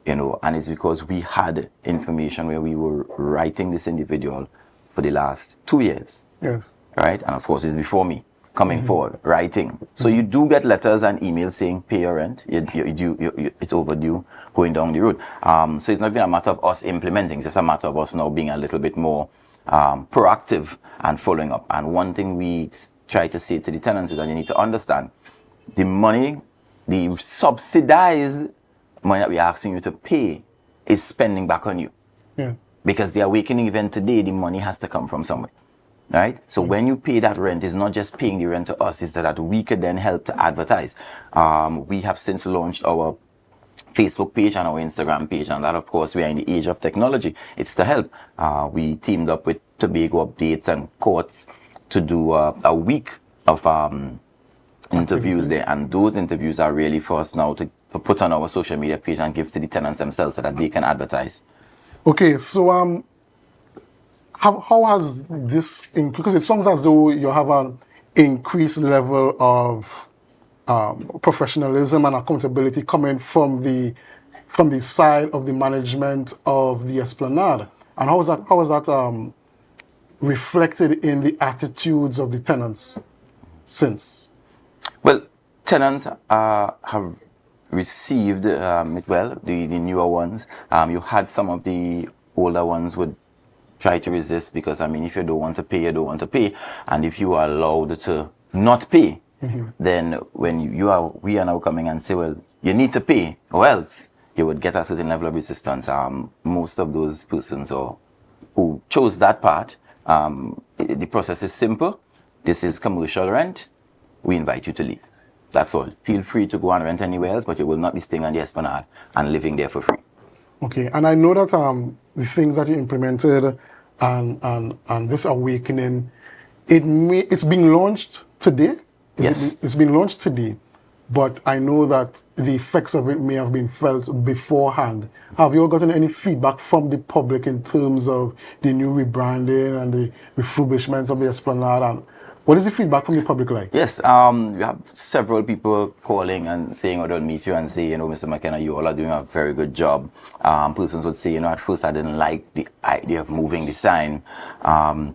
you know, and it's because we had information where we were writing this individual for the last 2 years. Yes. Right? And of course, it's before me coming forward, writing. So you do get letters and emails saying, pay your rent, it's overdue, going down the road. So it's not even a matter of us implementing, it's just a matter of us now being a little bit more proactive and following up. And one thing we try to say to the tenants is that you need to understand the money, the subsidized money that we're asking you to pay is spending back on you. Yeah. Because the awakening event today, the money has to come from somewhere. Right? So when you pay that rent, it's not just paying the rent to us, it's that we could then help to advertise. We have since launched our Facebook page and our Instagram page, and that, of course, we are in the age of technology. It's to help. We teamed up with Tobago Updates and Courts to do a week of interviews there, and those interviews are really for us now to put on our social media page and give to the tenants themselves so that they can advertise. Okay, so how has this, because it sounds as though you have an increased level of professionalism and accountability coming from the side of the management of the Esplanade, and how is that reflected in the attitudes of the tenants since? Well, tenants have received it well, the newer ones. You had some of the older ones would try to resist because, I mean, if you don't want to pay, you don't want to pay. And if you are allowed to not pay, then when we are now coming and say, well, you need to pay or else, you would get a certain level of resistance. Most of those persons who chose that part, the process is simple. This is commercial rent. We invite you to leave. That's all. Feel free to go and rent anywhere else, but you will not be staying on the Esplanade and living there for free. Okay, and I know that the things that you implemented and this awakening, it's being launched today. Yes. It's been launched today, but I know that the effects of it may have been felt beforehand. Have you gotten any feedback from the public in terms of the new rebranding and the refurbishments of the Esplanade? And what is the feedback from the public like? Yes, we have several people calling and saying, "Oh, they'll meet you and say, you know, Mr. McKenna, you all are doing a very good job." Persons would say, you know, at first I didn't like the idea of moving the sign. And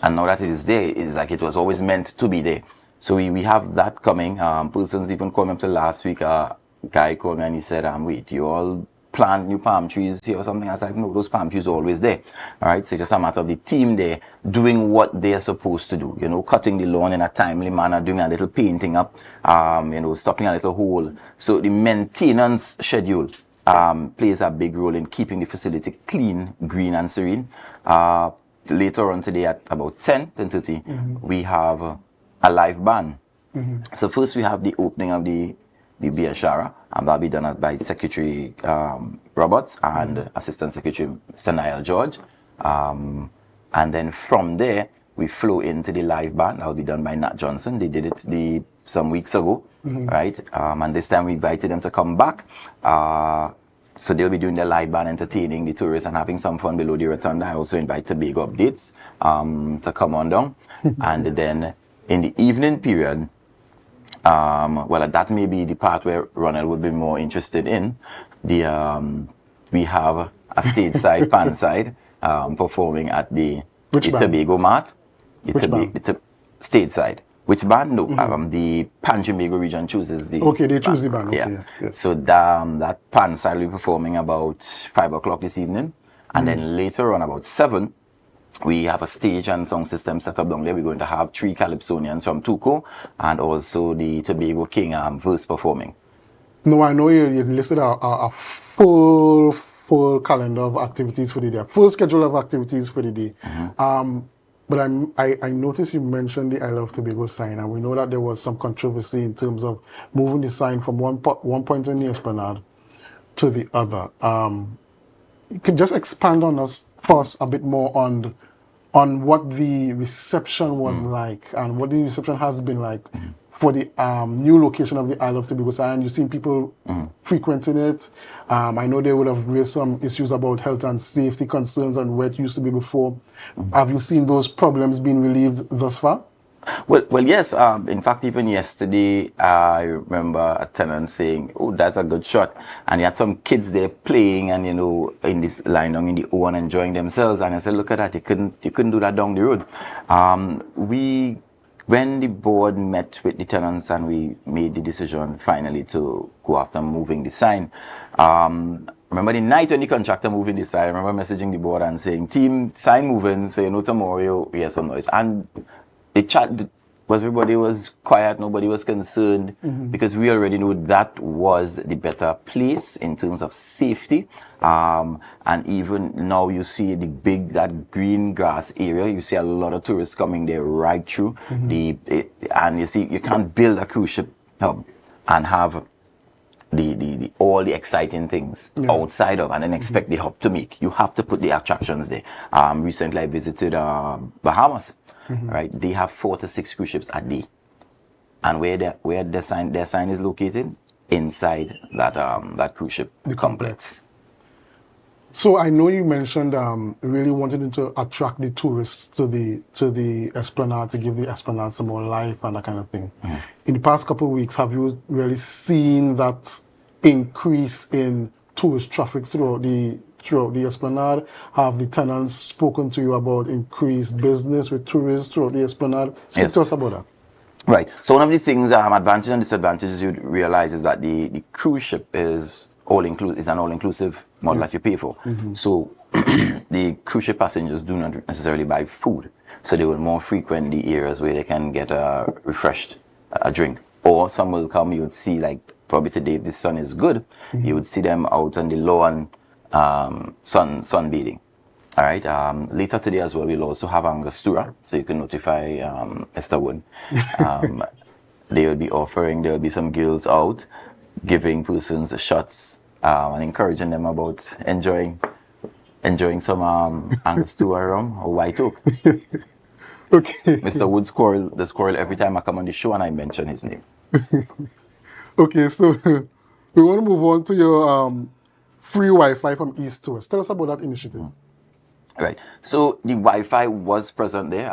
now that it is there, it's like it was always meant to be there. So we have that coming. Persons even called me up to last week. A guy called me and he said, wait, you all plant new palm trees here or something? I was like, no, those palm trees are always there. All right, so it's just a matter of the team there doing what they're supposed to do. You know, cutting the lawn in a timely manner, doing a little painting up, you know, stopping a little hole. So the maintenance schedule plays a big role in keeping the facility clean, green and serene. Later on today at about 10:30, we have a live band. So first we have the opening of the beer shower, and that'll be done by Secretary Roberts and Assistant Secretary Mr. Niall George. And then from there, we flow into the live band. That'll be done by Nat Johnson. They did it some weeks ago, right? And this time we invited them to come back. So they'll be doing their live band, entertaining the tourists and having some fun below the rotunda. I also invite Tobago Updates to come on down. And then in the evening period, well, that may be the part where Ronald would be more interested in. We have a stage side, pan side, performing at the Tobago Mart. The stage side. Which band? No, the Pan Tobago region chooses the. Okay, they choose the band. Okay, yeah. yes. So that pan side will be performing about 5 o'clock this evening, and then later on about 7, we have a stage and sound system set up down there. We're going to have 3 Calypsonians from Tuco and also the Tobago King verse performing. No, I know you listed a full calendar of activities for the day, full schedule of activities for the day. But I noticed you mentioned the Isle of Tobago sign, and we know that there was some controversy in terms of moving the sign from one point in the Esplanade to the other. You could just expand on us first a bit more on what the reception was like and what the reception has been like for the new location of the Isle of Tobago sign. You've seen people frequenting it. I know they would have raised some issues about health and safety concerns and where it used to be before. Have you seen those problems being relieved thus far? Well, yes. In fact, even yesterday, I remember a tenant saying, "Oh, that's a good shot," and he had some kids there playing, and you know, in this line down in the O and enjoying themselves. And I said, "Look at that! You couldn't do that down the road." When the board met with the tenants and we made the decision finally to go after moving the sign, remember the night when the contractor moving the sign, I remember messaging the board and saying, "Team, sign moving, so you know tomorrow we hear some noise." And the chat was, everybody was quiet, nobody was concerned, because we already knew that was the better place in terms of safety. And even now you see that green grass area, you see a lot of tourists coming there right through. And you see, you can't build a cruise ship hub and have all the exciting things outside of and then expect the hub to make. You have to put the attractions there. Recently I visited Bahamas. Right, they have 4 to 6 cruise ships a day, and where their sign is located inside that cruise ship complex. So I know you mentioned really wanting to attract the tourists to the Esplanade, to give the Esplanade some more life and that kind of thing. In the past couple of weeks, have you really seen that increase in tourist traffic throughout the Esplanade? Have the tenants spoken to you about increased business with tourists throughout the Esplanade? Speak to us about that. Right. So one of the things, advantages and disadvantages you realize is that the cruise ship is an all-inclusive model that you pay for. So the cruise ship passengers do not necessarily buy food, so they will more frequent the areas where they can get a refreshed drink. Or some will come, you would see, like probably today if the sun is good, you would see them out on the lawn sunbathing. All right. Later today as well, we'll also have Angostura, so you can notify Esther Wood. There will be some girls out giving persons shots and encouraging them about enjoying some Angostura rum or white oak. Okay. Mr. Wood Squirrel, the squirrel, every time I come on the show and I mention his name. Okay, so we want to move on to your free Wi-Fi from East to West. Tell us about that initiative. Right. So the Wi-Fi was present there,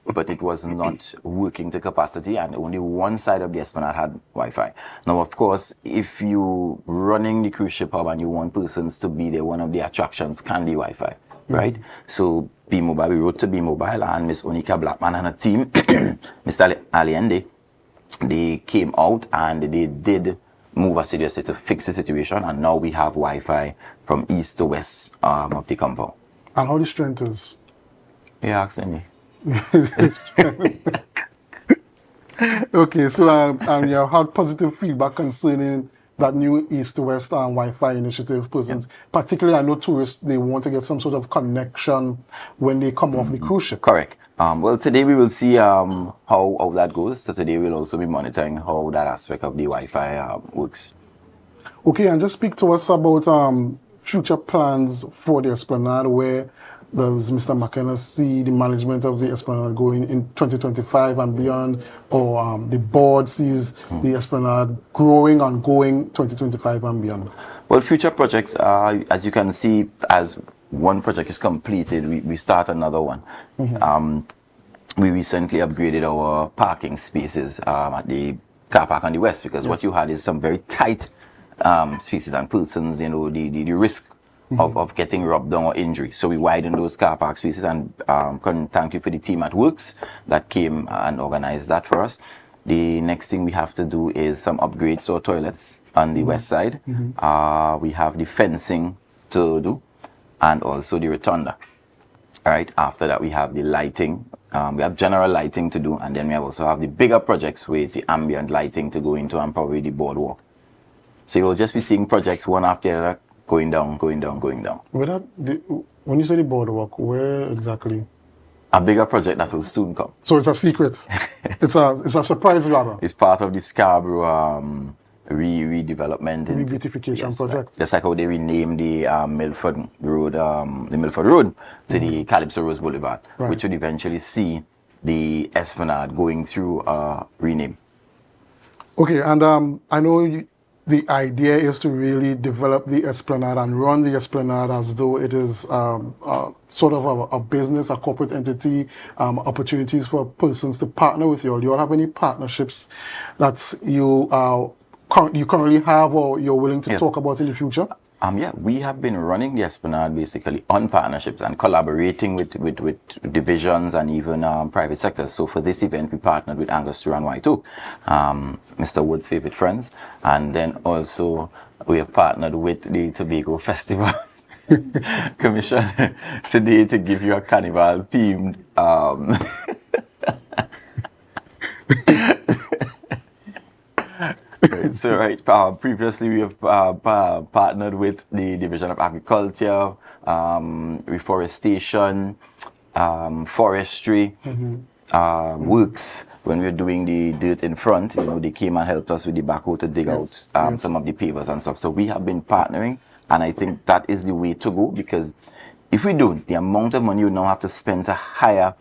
but it was not working to capacity, and only one side of the Esplanade had Wi-Fi. Now, of course, if you running the cruise ship hub and you want persons to be there, one of the attractions can be Wi-Fi, right? So B-Mobile, we wrote to B-Mobile, and Miss Onika Blackman and her team, Mr. Allende, they came out and they did move assiduously to fix the situation, and now we have Wi-Fi from east to west of the compound. And how the strength is? Yeah, actually. Okay, so you have had positive feedback concerning that new East to West Wi-Fi initiative. Persons, particularly, I know tourists, they want to get some sort of connection when they come off the cruise ship. Correct. Well, today we will see how that goes. So today we'll also be monitoring how that aspect of the Wi-Fi works. Okay, and just speak to us about future plans for the Esplanade. Where does Mr. McKenna see the management of the Esplanade going in 2025 and beyond, or the board sees the Esplanade growing and going 2025 and beyond? Well, future projects, as you can see, as one project is completed, we start another one. We recently upgraded our parking spaces at the car park on the west, because what you had is some very tight spaces and persons, you know, the risk of getting rubbed down or injury. So we widened those car park spaces, and thank you for the team at Works that came and organized that for us. The next thing we have to do is some upgrades to our toilets on the west side. We have the fencing to do, and also the rotunda. All right, after that we have the lighting. We have general lighting to do, and then we also have the bigger projects with the ambient lighting to go into, and probably the boardwalk. So you'll just be seeing projects one after the other, going down. When you say the boardwalk, where exactly? A bigger project that will soon come. So it's a secret. it's a surprise rather. It's part of the Scarborough redevelopment, beautification project. Just like how they renamed the Milford Road, to the Calypso Rose Boulevard, which would eventually see the Esplanade going through rename. Okay, and I know the idea is to really develop the Esplanade and run the Esplanade as though it is sort of a business, a corporate entity, opportunities for persons to partner with you all. Do you all have any partnerships that you currently have, or you're willing to talk about in the future? Yeah, we have been running the Esplanade basically on partnerships and collaborating with divisions and even private sectors. So for this event, we partnered with Angostura and White Oak, Mr. Wood's favorite friends, and then also we have partnered with the Tobago Festival Commission today to give you a carnival themed. Previously we have partnered with the Division of Agriculture, Reforestation, Forestry, Works. When we were doing the dirt in front, you know, they came and helped us with the backhoe to dig out some of the pavers and stuff. So we have been partnering, and I think that is the way to go, because if we don't, the amount of money you now have to spend to hire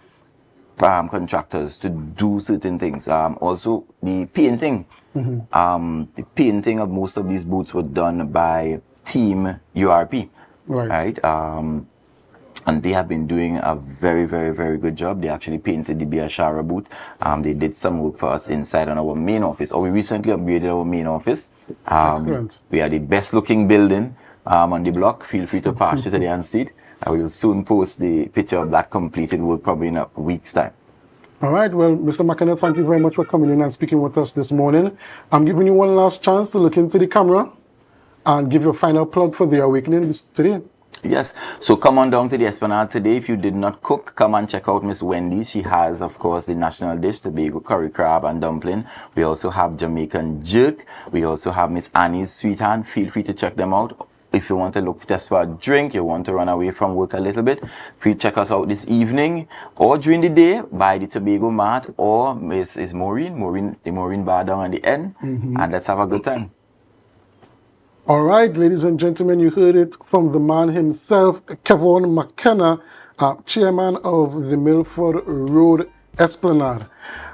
contractors to do certain things. Also, the painting. The painting of most of these boats were done by Team URP. Right? And they have been doing a very, very, very good job. They actually painted the Biashara boat. They did some work for us inside on our main office. We recently upgraded our main office. Excellent. We are the best looking building on the block. Feel free to pass through today and see it. I will soon post the picture of that completed work, probably in a week's time. All right. Well, Mr. McKenna, thank you very much for coming in and speaking with us this morning. I'm giving you one last chance to look into the camera and give your final plug for the Awakening today. Yes. So come on down to the Esplanade today. If you did not cook, come and check out Miss Wendy. She has, of course, the national dish, Tobago curry crab and dumpling. We also have Jamaican jerk. We also have Miss Annie's sweet hand. Feel free to check them out. if you want to look just for a drink, you want to run away from work a little bit, please check us out this evening or during the day by the Tobago Mart or is Maureen bar down at the end, and let's have a good time. All right, ladies and gentlemen, you heard it from the man himself, Kevon McKenna, chairman of the Milford Road Esplanade.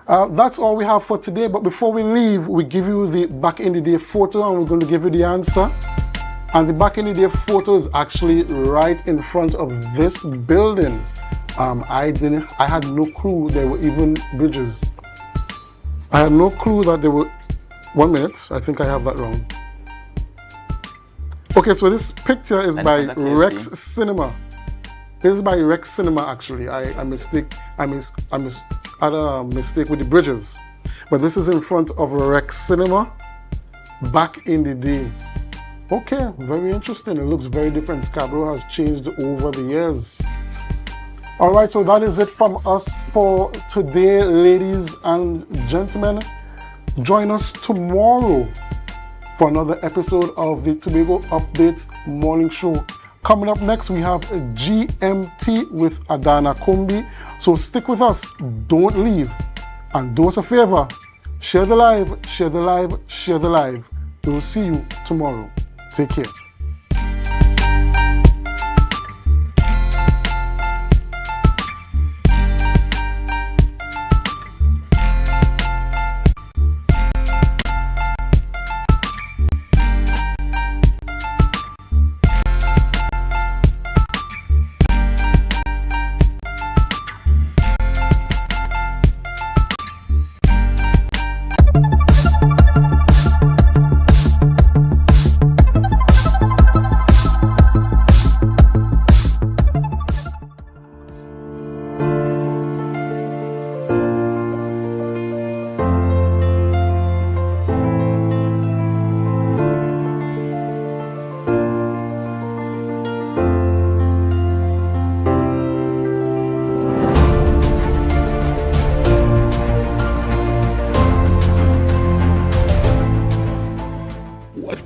That's all we have for today, but before we leave, we give you the back in the day photo and we're going to give you the answer. And the back in the day photo is actually right in front of this building. I had no clue there were even bridges. I had no clue that there were, 1 minute, I think I have that wrong. Okay, so this picture is by Rex Cinema. This is by Rex Cinema actually. I had a mistake with the bridges. But this is in front of Rex Cinema back in the day. Okay, very interesting. It looks very different. Scarborough has changed over the years. All right, so that is it from us for today, ladies and gentlemen. Join us tomorrow for another episode of the Tobago Updates Morning Show. Coming up next, we have GMT with Adana Kumbi. So stick with us, don't leave. And do us a favor, share the live, share the live, share the live. We'll see you tomorrow. Take care.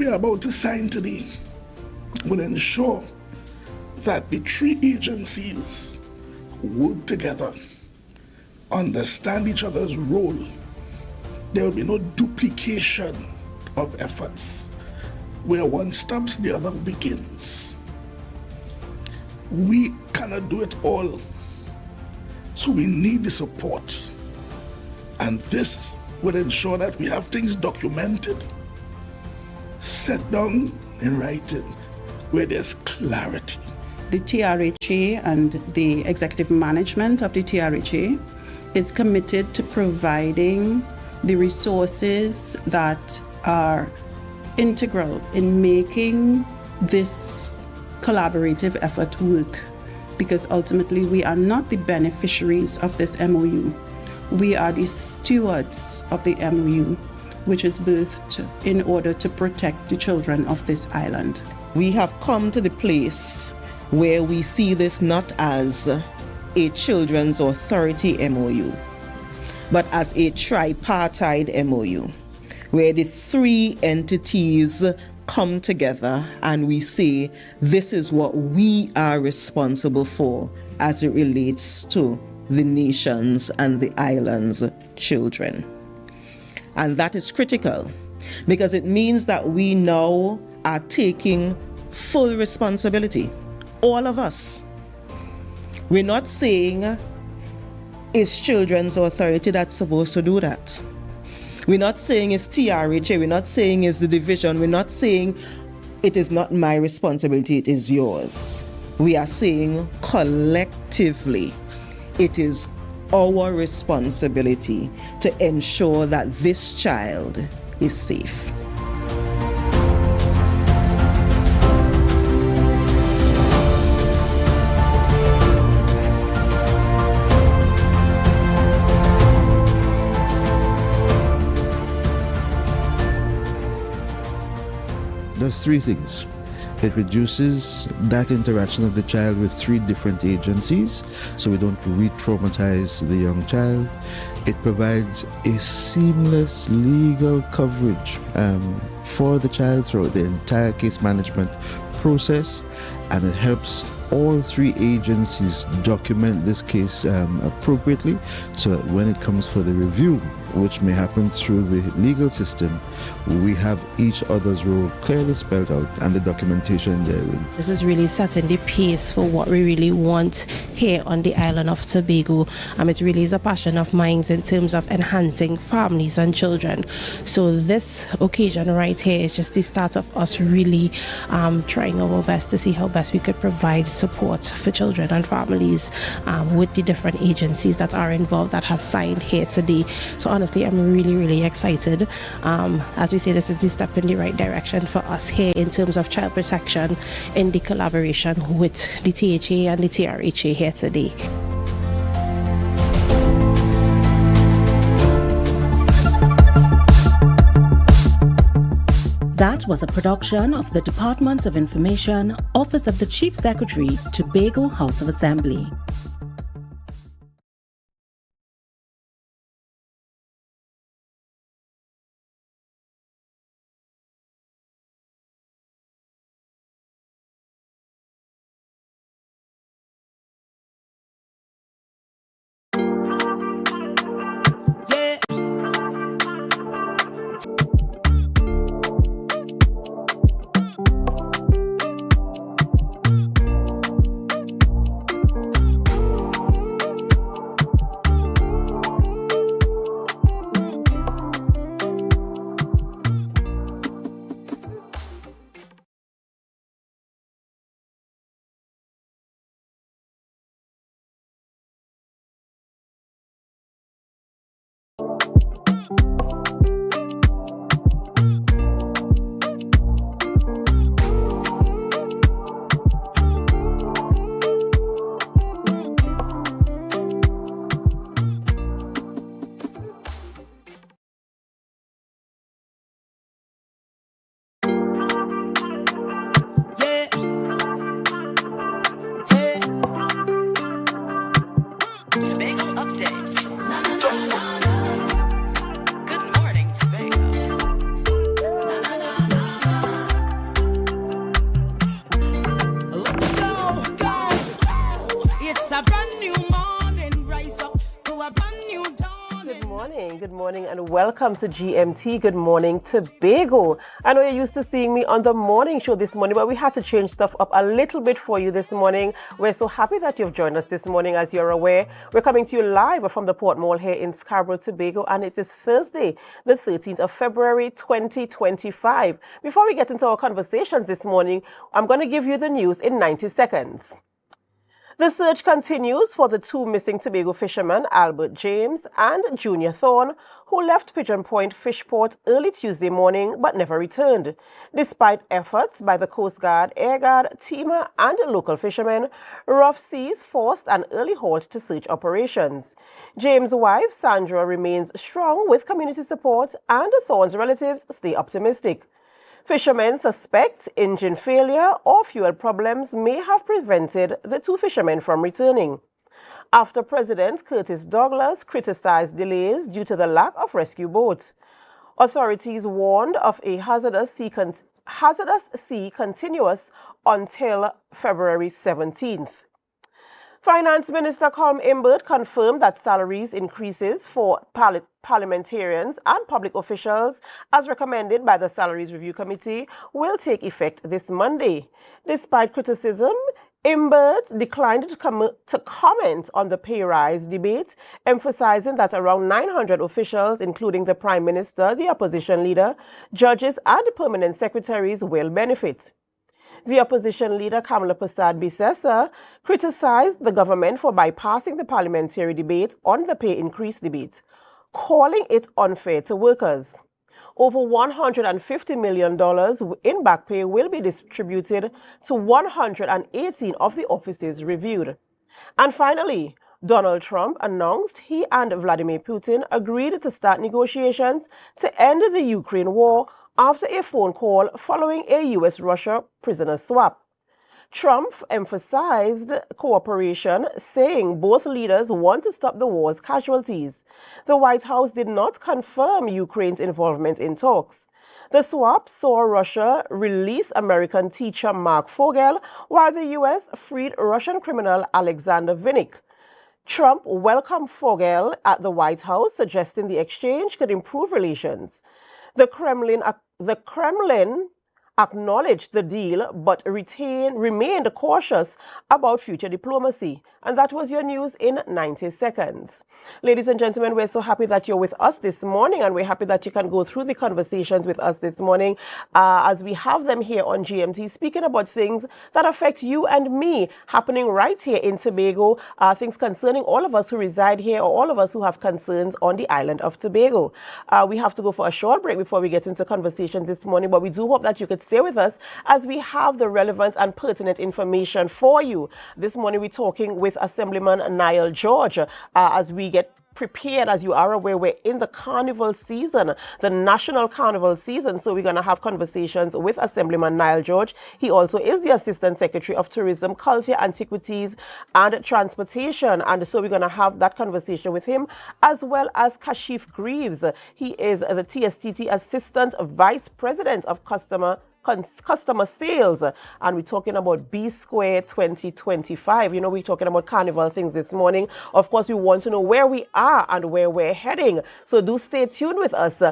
About to sign today will ensure that the three agencies work together, understand each other's role. There will be no duplication of efforts. Where one stops, the other begins. We cannot do it all, so we need the support. And this will ensure that we have things documented, set down in writing, where there's clarity. The TRHA and the executive management of the TRHA is committed to providing the resources that are integral in making this collaborative effort work, because ultimately we are not the beneficiaries of this MOU. We are the stewards of the MOU, which is birthed in order to protect the children of this island. We have come to the place where we see this not as a Children's Authority MOU, but as a tripartite MOU, where the three entities come together and we say this is what we are responsible for as it relates to the nation's and the island's children. And that is critical because it means that we now are taking full responsibility, all of us. We're not saying it's Children's Authority that's supposed to do that. We're not saying it's TRHA, we're not saying it's the division, we're not saying it is not my responsibility, it is yours. We are saying collectively, it is our responsibility to ensure that this child is safe. Does three things. It reduces that interaction of the child with three different agencies, so we don't re-traumatize the young child. It provides a seamless legal coverage for the child throughout the entire case management process, and it helps all three agencies document this case appropriately, so that when it comes for the review, which may happen through the legal system, we have each other's role clearly spelled out and the documentation therein. This is really setting the pace for what we really want here on the island of Tobago. It really is a passion of mine in terms of enhancing families and children. So this occasion right here is just the start of us really trying our best to see how best we could provide support for children and families with the different agencies that are involved that have signed here today. So honestly, I'm really excited. As we say, this is the step in the right direction for us here in terms of child protection in the collaboration with the THA and the TRHA here today. That was a production of the Department of Information, Office of the Chief Secretary, Tobago House of Assembly. Welcome to GMT. Good morning, Tobago. I know you're used to seeing me on the morning show this morning, but we had to change stuff up a little bit for you this morning. We're so happy that you've joined us this morning. As you're aware, we're coming to you live from the Port Mall here in Scarborough, Tobago, and it is Thursday, the 13th of February, 2025. Before we get into our conversations this morning, I'm going to give you the news in 90 seconds. The search continues for the two missing Tobago fishermen, Albert James and Junior Thorne, who left Pigeon Point Fishport early Tuesday morning but never returned. Despite efforts by the Coast Guard, Air Guard, TEMA and local fishermen, rough seas forced an early halt to search operations. James' wife, Sandra, remains strong with community support, and Thorne's relatives stay optimistic. Fishermen suspect engine failure or fuel problems may have prevented the two fishermen from returning. After President Curtis Douglas criticized delays due to the lack of rescue boats, authorities warned of a hazardous sea continuous until February 17th. Finance Minister Colm Imbert confirmed that salaries increases for parliamentarians and public officials, as recommended by the Salaries Review Committee, will take effect this Monday. Despite criticism, Imbert declined to comment on the pay rise debate, emphasizing that around 900 officials, including the Prime Minister, the opposition leader, judges and permanent secretaries, will benefit. The opposition leader, Kamala Persad-Bissessar, criticized the government for bypassing the parliamentary debate on the pay increase debate, calling it unfair to workers. Over $150 million in back pay will be distributed to 118 of the offices reviewed. And finally, Donald Trump announced he and Vladimir Putin agreed to start negotiations to end the Ukraine war after a phone call following a U.S.-Russia prisoner swap. Trump emphasized cooperation, saying both leaders want to stop the war's casualties. The White House did not confirm Ukraine's involvement in talks. The swap saw Russia release American teacher Mark Fogel, while the U.S. freed Russian criminal Alexander Vinnik. Trump welcomed Fogel at the White House, suggesting the exchange could improve relations. The Kremlin acknowledged the deal but remained cautious about future diplomacy. And that was your news in 90 seconds. Ladies and gentlemen, we're so happy that you're with us this morning, and we're happy that you can go through the conversations with us this morning as we have them here on GMT, speaking about things that affect you and me, happening right here in Tobago, things concerning all of us who reside here or all of us who have concerns on the island of Tobago. We have to go for a short break before we get into conversations this morning, but we do hope that you could stay with us as we have the relevant and pertinent information for you. This morning we're talking with Assemblyman Niall George as we get prepared. As you are aware, we're in the carnival season, the national carnival season. So we're going to have conversations with Assemblyman Niall George. He also is the Assistant Secretary of Tourism, Culture, Antiquities and Transportation. And so we're going to have that conversation with him, as well as Kashif Greaves. He is the TSTT Assistant Vice President of Customer Sales, and we're talking about B Square 2025. You know, we're talking about carnival things this morning. Of course, we want to know where we are and where we're heading, so do stay tuned with us.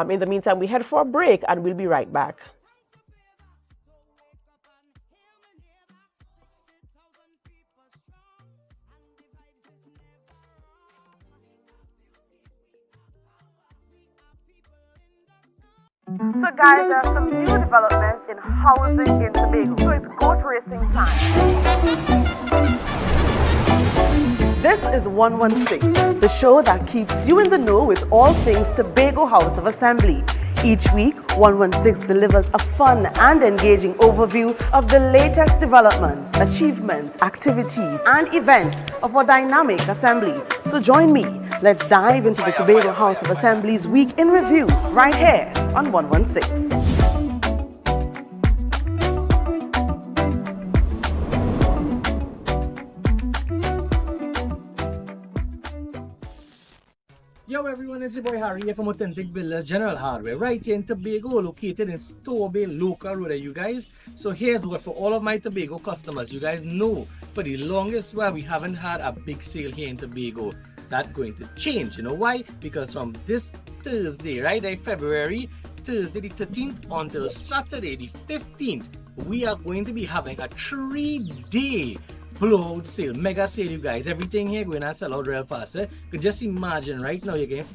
In the meantime, we head for a break and we'll be right back. So guys, there are some new developments in housing in Tobago. So it's goat racing time. This is 116, the show that keeps you in the know with all things Tobago House of Assembly. Each week, 116 delivers a fun and engaging overview of the latest developments, achievements, activities, and events of our dynamic assembly. So join me. Let's dive into the Tobago House of Assembly's Week in Review right here on 116. Yo everyone, it's your boy Harry here from Authentic Builders General Hardware, right here in Tobago, located in Tobago local road, you guys. So here's what for all of my Tobago customers. You guys know for the longest while we haven't had a big sale here in Tobago. That's going to change. You know why? Because from this Thursday, right, February, Thursday the 13th until Saturday the 15th, we are going to be having a 3-day blowout sale, mega sale, you guys. Everything here going to sell out real fast. You can just imagine right now you're getting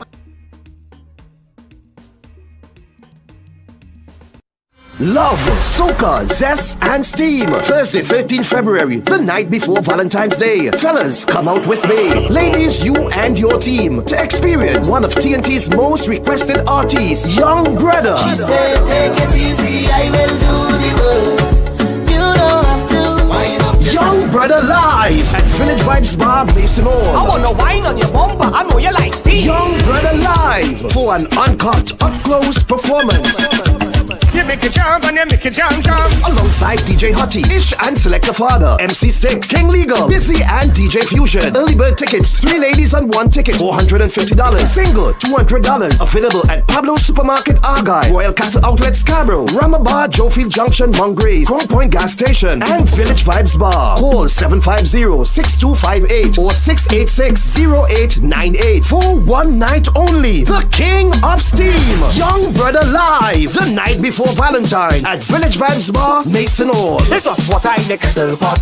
Love, soca, zest, and steam. Thursday, 13th February, the night before Valentine's Day. Fellas, come out with me. Ladies, you and your team to experience one of TNT's most requested artists, Young Brother. She said, take it easy, I will do the work. You don't have to wind up Young Brother live at Village Vibes Bar, Mason Hall. I wanna wine on your bumper, I know you like steam. Young Brother live for an uncut, up-close performance. You make it jump and you make it jump. Alongside DJ Hottie, Ish and Selector Father, MC Sticks, King Legal, Busy and DJ Fusion. Early bird tickets, 3 ladies on 1 ticket, $450. Single, $200. Available at Pablo Supermarket, Argyle, Royal Castle Outlet, Scarborough, Ramabar, Joefield Junction, Mongrace, Crown Point Gas Station, and Village Vibes Bar. Call 750-6258 or 686-0898 for one night only. The King of Steam, Young Brother live, the night before Valentine at Village Vibes Bar, Mason Hall. This is what I make the pot.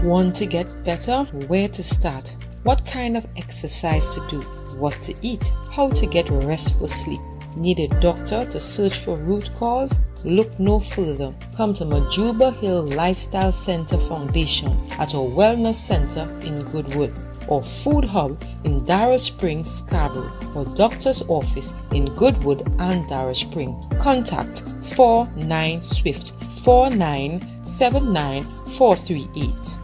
Want to get better? Where to start? What kind of exercise to do? What to eat? How to get restful sleep? Need a doctor to search for root cause? Look no further. Come to Majuba Hill Lifestyle Center Foundation at our Wellness Center in Goodwood, or Food Hub in Darrow Springs, Scarborough, or Doctor's Office in Goodwood and Darrow Spring. Contact 49 Swift 4979 438.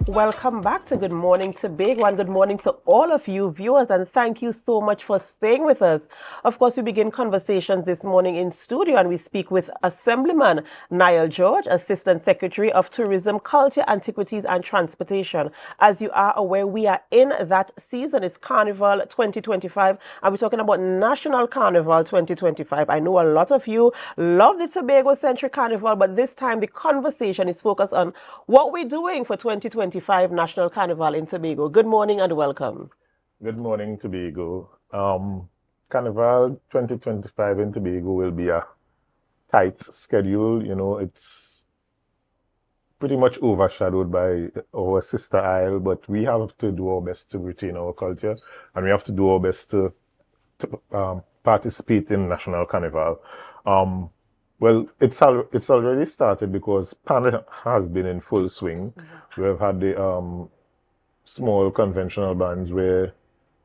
Welcome back to Good Morning Tobago, and good morning to all of you viewers, and thank you so much for staying with us. Of course, we begin conversations this morning in studio, and we speak with Assemblyman Niall George, Assistant Secretary of Tourism, Culture, Antiquities and Transportation. As you are aware, we are in that season. It's Carnival 2025, and we're talking about National Carnival 2025. I know a lot of you love the Tobago Century Carnival, but this time the conversation is focused on what we're doing for 2025 National Carnival in Tobago. Good morning and welcome. Good morning, Tobago. Carnival 2025 in Tobago will be a tight schedule. You know, it's pretty much overshadowed by our sister isle, but we have to do our best to retain our culture, and we have to do our best to participate in National Carnival. Well, it's already started because PAN has been in full swing. We have had the small conventional bands where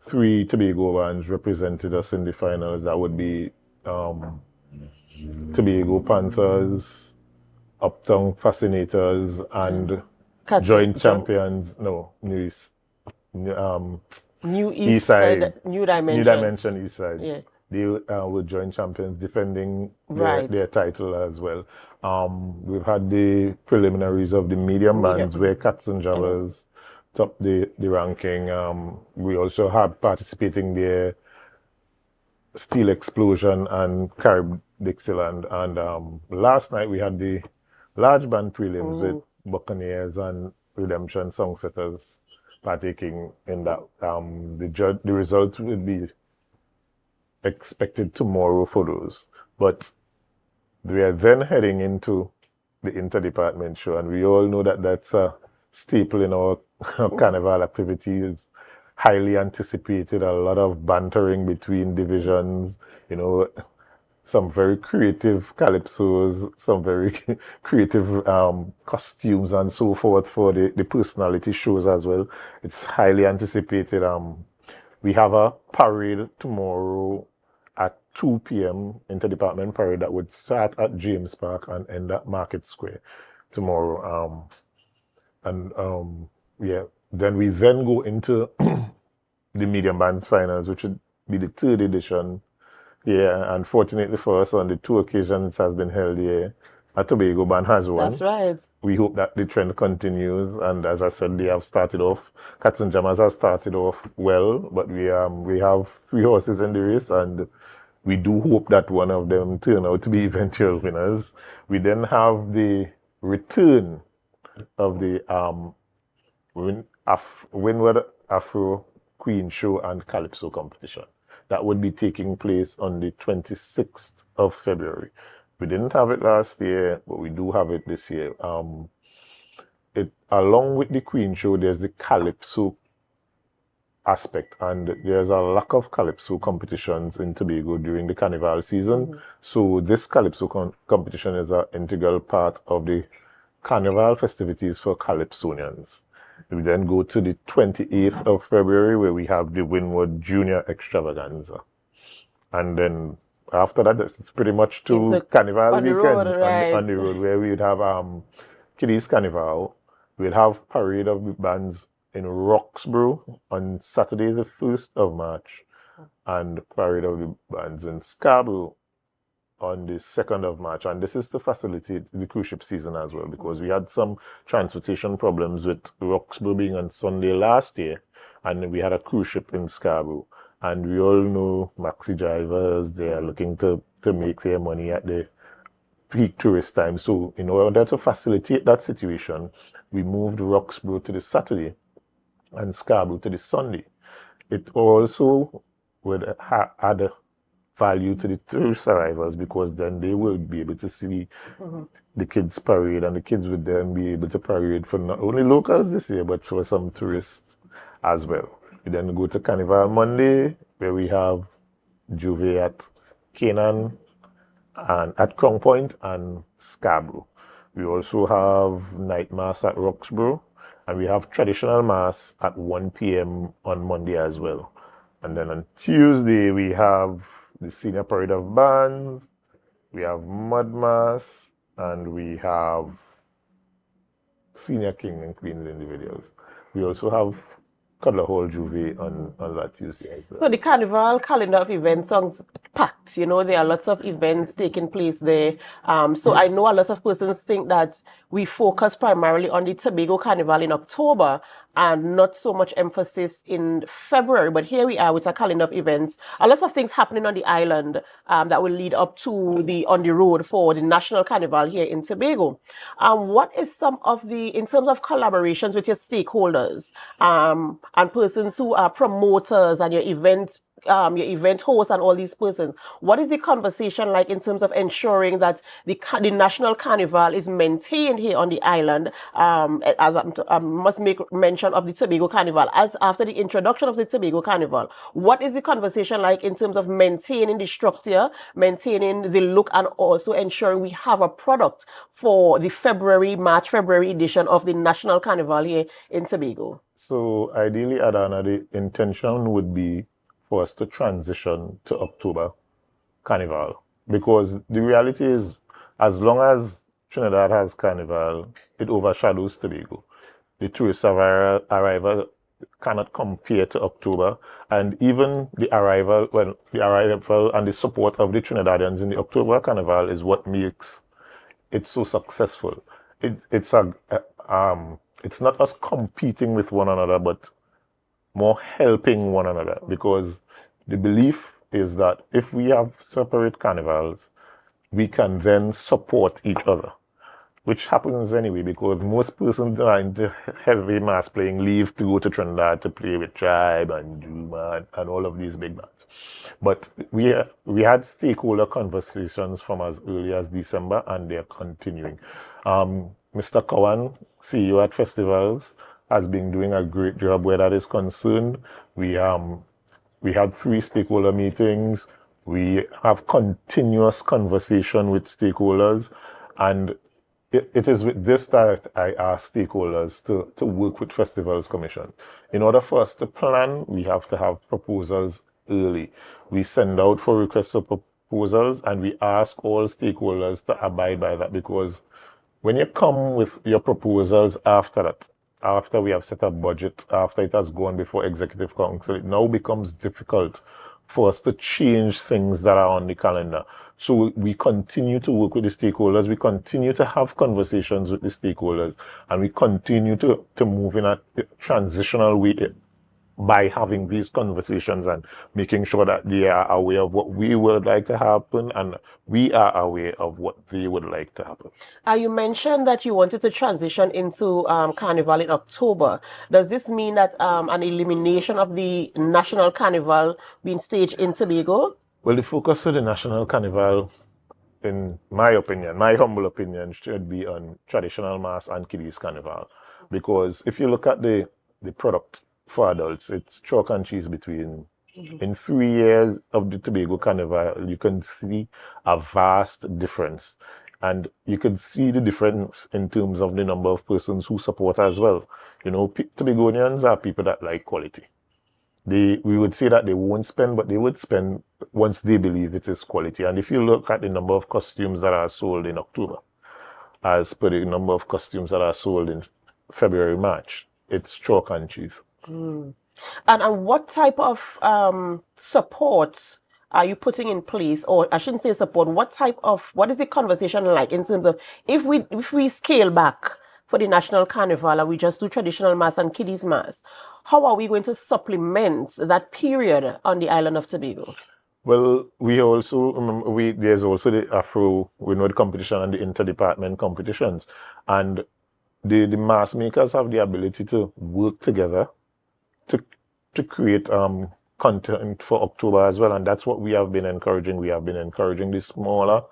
3 Tobago bands represented us in the finals. That would be Tobago Panthers, Uptown Fascinators, and joint champions. No, New East Side, New Dimension. New Dimension East Side. Yeah. They were joint champions, defending Right. their title as well. We've had the preliminaries of the medium bands where Cats and Jabbers topped the ranking. We also had participating there Steel Explosion and Carib Dixieland. And last night we had the large band prelims with Buccaneers and Redemption Songsetters partaking in that. The result will be expected tomorrow for those. But we are then heading into the interdepartment show, and we all know that that's a staple in our carnival activities. Highly anticipated, a lot of bantering between divisions, you know, some very creative calypsos, some very creative costumes and so forth for the personality shows as well. It's highly anticipated. We have a parade tomorrow at 2 p.m. interdepartment parade that would start at James Park and end at Market Square tomorrow. Yeah, then we go into the medium band finals, which would be the 3rd edition. Yeah, unfortunately for us, on the 2 occasions it has been held here, a Tobago band has won. That's right. We hope that the trend continues, and as I said, they have started off. Cats and Jammers has started off well, but we have 3 horses in the race, and we do hope that one of them turn out to be eventual winners. We then have the return of the Windward Afro Queen Show and Calypso competition. That would be taking place on the 26th of February. We didn't have it last year, but we do have it this year. Along with the Queen Show, there's the Calypso aspect, and there's a lack of Calypso competitions in Tobago during the Carnival season. So this Calypso competition is an integral part of the Carnival festivities for Calypsonians. We then go to the 28th of February, where we have the Windward Junior Extravaganza. And then after that, it's pretty much to Carnival on the weekend road, right. on the road, where we would have Kiddies Carnival. We'd have Parade of Bands in Roxborough on Saturday the 1st of March, and Parade of the Bands in Scarborough on the 2nd of March. And this is to facilitate the cruise ship season as well, because we had some transportation problems with Roxborough being on Sunday last year, and we had a cruise ship in Scarborough. And we all know maxi drivers, they are looking to make their money at the peak tourist time. So in order to facilitate that situation, we moved Roxborough to the Saturday and Scarborough to the Sunday. It also would add value to the tourist arrivals, because then they will be able to see the kids parade, and the kids would then be able to parade for not only locals this year, but for some tourists as well. We then go to Carnival Monday, where we have Juve at Canaan and at Crown Point and Scarborough. We also have night mass at Roxborough, and we have traditional mass at 1 p.m. on Monday as well. And then on Tuesday, we have the Senior Parade of Bands, we have Mud Mass, and we have senior king and queens individuals. We also have Cuddler Hall Juve on that Tuesday as well. So the carnival calendar of events sounds packed. You know, there are lots of events taking place there. So I know a lot of persons think that we focus primarily on the Tobago Carnival in October and not so much emphasis in February. But here we are with a calendar of events. A lot of things happening on the island that will lead up to on the road for the National Carnival here in Tobago. What is some of in terms of collaborations with your stakeholders and persons who are promoters and your event hosts and all these persons, what is the conversation like in terms of ensuring that the National Carnival is maintained here on the island? As I must make mention of the Tobago Carnival, as after the introduction of the Tobago Carnival, what is the conversation like in terms of maintaining the structure, maintaining the look, and also ensuring we have a product for the March-February edition of the National Carnival here in Tobago? So ideally, Adana, the intention would be for us to transition to October Carnival, because the reality is, as long as Trinidad has Carnival, it overshadows Tobago. The tourist arrival cannot compare to October, and even the arrival and the support of the Trinidadians in the October Carnival is what makes it so successful. It's not us competing with one another, but more helping one another, because the belief is that if we have separate carnivals, we can then support each other, which happens anyway, because most persons are into heavy mass playing leave to go to Trinidad to play with Tribe and Juma and all of these big bands. But we had stakeholder conversations from as early as December, and they're continuing. Mr. Cowan, CEO at Festivals, has been doing a great job where that is concerned. We had 3 stakeholder meetings. We have continuous conversation with stakeholders, and it is with this that I ask stakeholders to work with Festivals Commission. In order for us to plan, we have to have proposals early. We send out for requests for proposals, and we ask all stakeholders to abide by that, because when you come with your proposals after that, after we have set a budget, after it has gone before Executive Council, it now becomes difficult for us to change things that are on the calendar. So we continue to work with the stakeholders, we continue to have conversations with the stakeholders, and we continue to move in a transitional way by having these conversations and making sure that they are aware of what we would like to happen and we are aware of what they would like to happen. You mentioned that you wanted to transition into Carnival in October. Does this mean that an elimination of the National Carnival being staged in Tobago? Well, the focus of the National Carnival, in my opinion, my humble opinion, should be on traditional mass and kiddies carnival. Because if you look at the product for adults, it's chalk and cheese between. In 3 years of the Tobago Carnival, you can see a vast difference. And you can see the difference in terms of the number of persons who support as well. You know, Tobagonians are people that like quality. We would say that they won't spend, but they would spend once they believe it is quality. And if you look at the number of costumes that are sold in October, as per the number of costumes that are sold in February, March, it's chalk and cheese. And what type of support are you putting in place? Or I shouldn't say support, what is the conversation like in terms of if we scale back for the National Carnival and we just do traditional mass and kiddies mass, how are we going to supplement that period on the island of Tobago? Well, we also, there's also the Afro Winwood competition and the interdepartment competitions. And the mass makers have the ability to work together to create content for October as well. And that's what we have been encouraging. We have been encouraging the smaller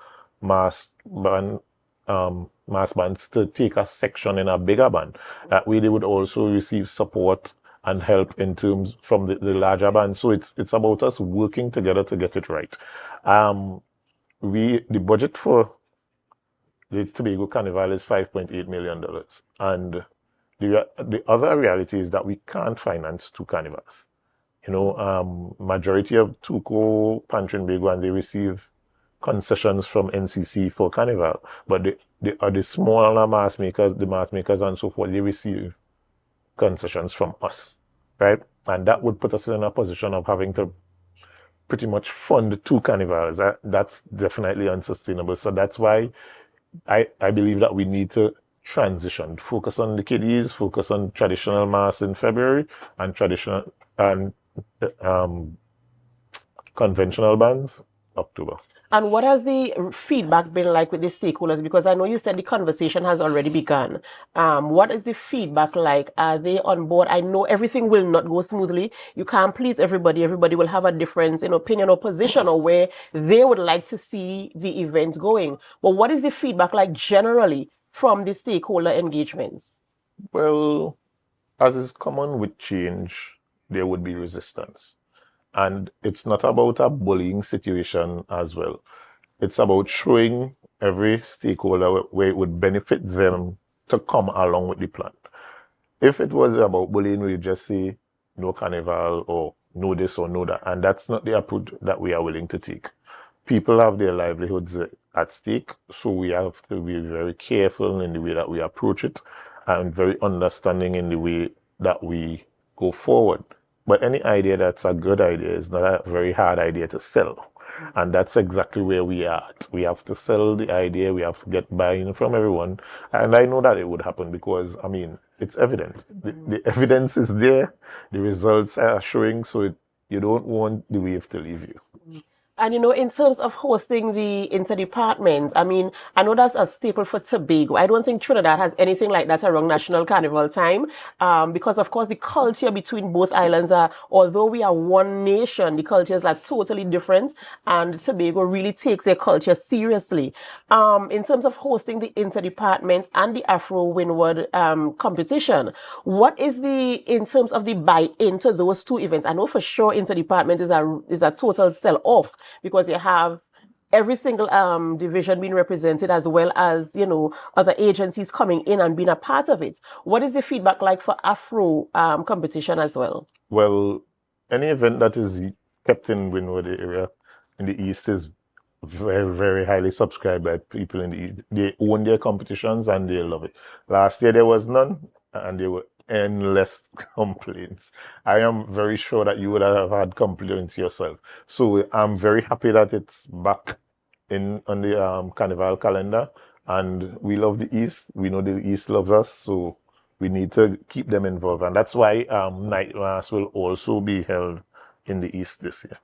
mass bands to take a section in a bigger band. That way they would also receive support and help in terms from the larger band. So it's about us working together to get it right. The budget for the Tobago Carnival is $5.8 million. And the other reality is that we can't finance 2 carnivals. You know, majority of Tuco, Pantrinbago, and they receive concessions from NCC for Carnival, but the smaller mass makers, the mass makers and so forth, they receive concessions from us, right? And that would put us in a position of having to pretty much fund 2 carnivals. That's definitely unsustainable. So that's why I believe that we need to transition, focus on the kiddies, focus on traditional mass in February and traditional and conventional bands October. And what has the feedback been like with the stakeholders? Because I know you said the conversation has already begun. What is the feedback like? Are they on board? I know everything will not go smoothly. You can't please everybody. Everybody will have a difference in opinion or position or where they would like to see the event going. But what is the feedback like generally from the stakeholder engagements? Well, as is common with change, there would be resistance. And it's not about a bullying situation as well. It's about showing every stakeholder where it would benefit them to come along with the plan. If it was about bullying, we'd just say no carnival or no this or no that. And that's not the approach that we are willing to take. People have their livelihoods at stake, so we have to be very careful in the way that we approach it and very understanding in the way that we go forward. But any idea that's a good idea is not a very hard idea to sell. And that's exactly where we are at. We have to sell the idea, we have to get buy-in from everyone. And I know that it would happen because, I mean, it's evident. The evidence is there, the results are showing, so you don't want the wave to leave you. And, you know, in terms of hosting the inter-department, I mean, I know that's a staple for Tobago. I don't think Trinidad has anything like that around National Carnival time, because, of course, the culture between both islands are, although we are one nation, the cultures are totally different, and Tobago really takes their culture seriously. In terms of hosting the inter-department and the Afro-Windward competition, what is in terms of the buy-in to those 2 events? I know for sure inter-department is a total sell-off, because you have every single division being represented, as well as, you know, other agencies coming in and being a part of it. What is the feedback like for Afro competition as well? Well, any event that is kept in Windward area in the East is very, very highly subscribed by people in the East. They own their competitions and they love it. Last year there was none, and there were endless complaints. I am very sure that you would have had complaints yourself. So I'm very happy that it's back on the Carnival calendar, and we love the East. We know the East loves us, so we need to keep them involved, and that's why Night Mass will also be held in the East this year.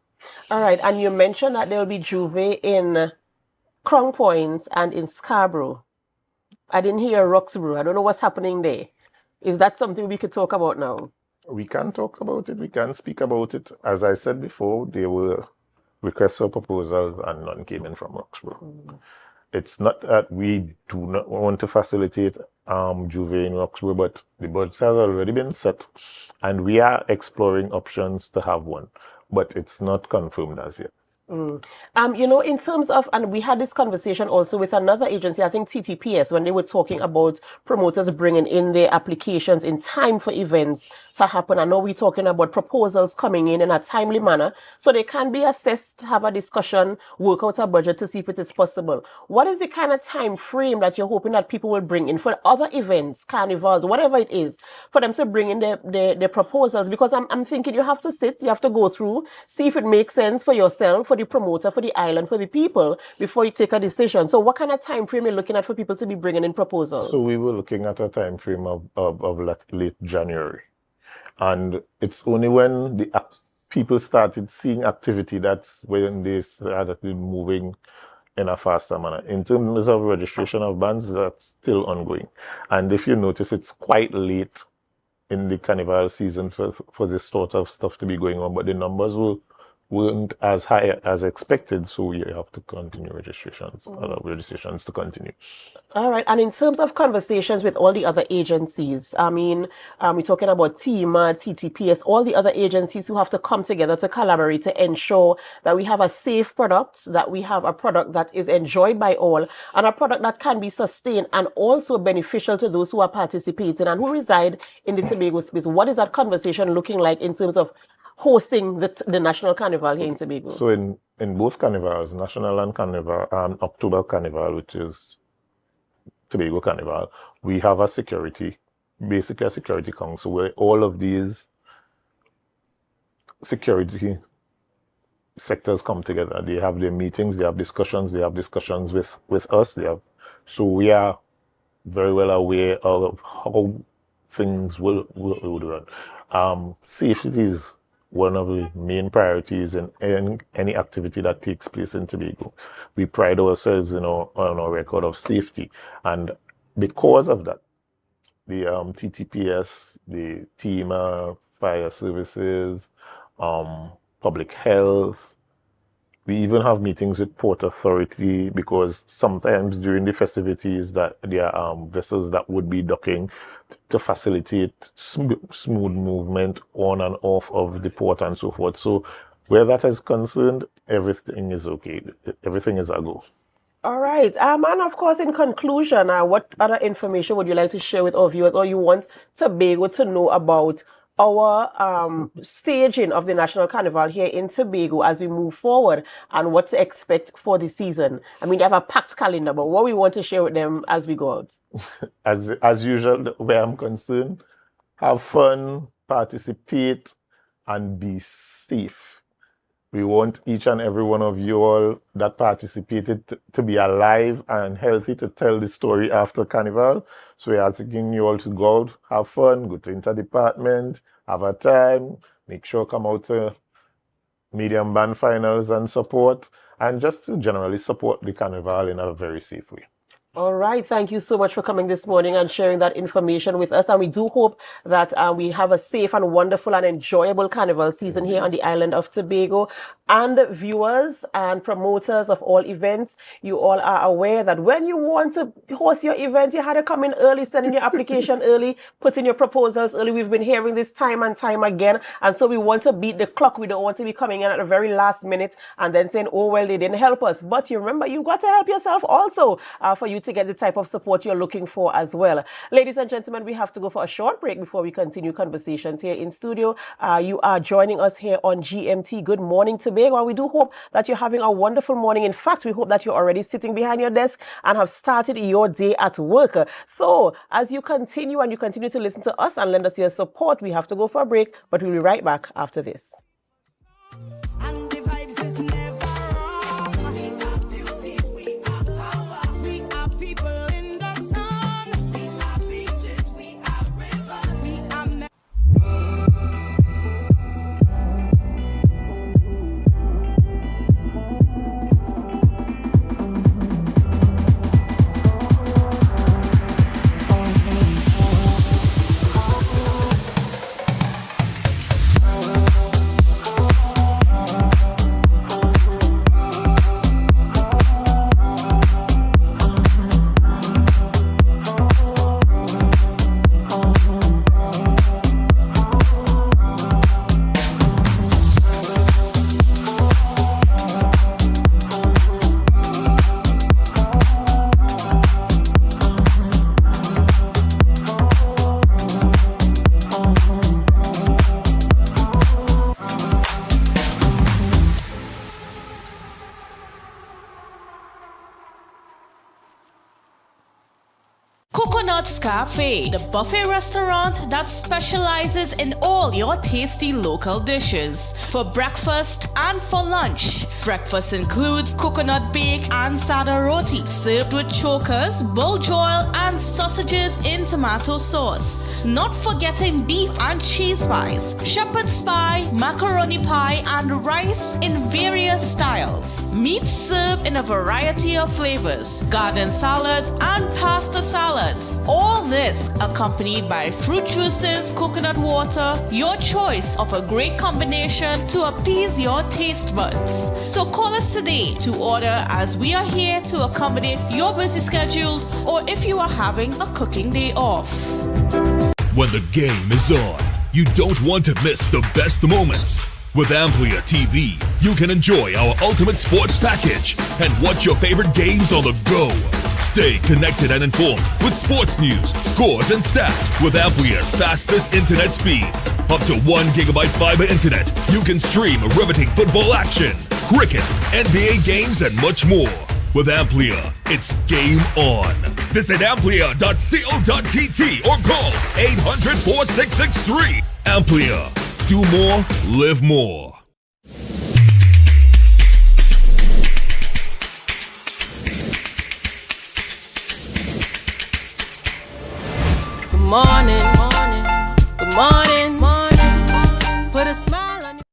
All right, and you mentioned that there will be Juve in Crown Point and in Scarborough. I didn't hear Roxborough. I don't know what's happening there. Is that something we could talk about now? We can talk about it. We can speak about it. As I said before, there were requests for proposals and none came in from Roxborough. It's not that we do not want to facilitate Juve in Roxborough, but the budget has already been set and we are exploring options to have one, but it's not confirmed as yet. You know, in terms of, and we had this conversation also with another agency, I think TTPS, when they were talking about promoters bringing in their applications in time for events to happen. I know we're talking about proposals coming in a timely manner, so they can be assessed, have a discussion, work out a budget to see if it is possible. What is the kind of time frame that you're hoping that people will bring in for other events, carnivals, whatever it is, for them to bring in their proposals? Because I'm thinking you have to sit, you have to go through, see if it makes sense for yourself, for the promoter, for the island, for the people, before you take a decision. So what kind of time frame are you looking at for people to be bringing in proposals? So we were looking at a time frame of late January. And it's only when the people started seeing activity that's when they started moving in a faster manner. In terms of registration of bands, that's still ongoing. And if you notice, it's quite late in the carnival season for this sort of stuff to be going on, but the numbers weren't as high as expected, so we have to continue registrations, allow registrations to continue. All right, and in terms of conversations with all the other agencies, I mean, we're talking about TEMA, TTPS, all the other agencies who have to come together to collaborate to ensure that we have a safe product, that we have a product that is enjoyed by all, and a product that can be sustained and also beneficial to those who are participating and who reside in the Tobago space. What is that conversation looking like in terms of hosting the National Carnival here in Tobago? So in both carnivals, National and Carnival, October Carnival, which is Tobago Carnival, we have a security council where all of these security sectors come together. They have their meetings, they have discussions with us. So we are very well aware of how things will run. Safety is one of the main priorities in any activity that takes place in Tobago. We pride ourselves on our record of safety, and because of that, the TTPS, the TEMA, fire services, public health. We even have meetings with Port Authority, because sometimes during the festivities that there are vessels that would be docking to facilitate smooth movement on and off of the port and so forth. So where that is concerned, everything is okay. Everything is a go. All right. And of course, in conclusion, what other information would you like to share with our viewers, or you want Tobago to know about our staging of the National Carnival here in Tobago as we move forward, and what to expect for the season? I mean, they have a packed calendar, but what we want to share with them as we go out? As usual, where I'm concerned, have fun, participate, and be safe. We want each and every one of you all that participated to be alive and healthy to tell the story after Carnival. So we are asking you all to go out, have fun, go to inter-department, have a time, make sure come out to medium band finals and support, and just to generally support the Carnival in a very safe way. All right. Thank you so much for coming this morning and sharing that information with us. And we do hope that we have a safe and wonderful and enjoyable carnival season here on the island of Tobago. And viewers and promoters of all events, you all are aware that when you want to host your event, you had to come in early, send in your application early, put in your proposals early. We've been hearing this time and time again. And so we want to beat the clock. We don't want to be coming in at the very last minute and then saying, oh, well, they didn't help us. But you remember, you've got to help yourself also for you to get the type of support you're looking for as well. Ladies and gentlemen, we have to go for a short break before we continue conversations here in studio. You are joining us here on GMT. Good morning, Tobago. And we do hope that you're having a wonderful morning. In fact, we hope that you're already sitting behind your desk and have started your day at work. So as you continue to listen to us and lend us your support, we have to go for a break, but we'll be right back after this. Coconut's Cafe, the buffet restaurant that specializes in all your tasty local dishes. For breakfast and for lunch. Breakfast includes coconut bake and sada roti, served with chokers, bull joil, and sausages in tomato sauce. Not forgetting beef and cheese pies, shepherd's pie, macaroni pie, and rice in various styles. Meat served in a variety of flavors, garden salads, and pasta salads. All this accompanied by fruit juices, coconut water, your choice of a great combination to appease your taste buds. So call us today to order, as we are here to accommodate your busy schedules, or if you are having a cooking day off. When the game is on, you don't want to miss the best moments. With AMPLIA TV, you can enjoy our ultimate sports package and watch your favorite games on the go. Stay connected and informed with sports news, scores, and stats with AMPLIA's fastest internet speeds. Up to 1 gigabyte fiber internet, you can stream riveting football action, cricket, NBA games, and much more. With AMPLIA, it's game on. Visit amplia.co.tt or call 800-4663. AMPLIA. Do more, live more. Good morning, morning, good morning, morning. Put a smile on your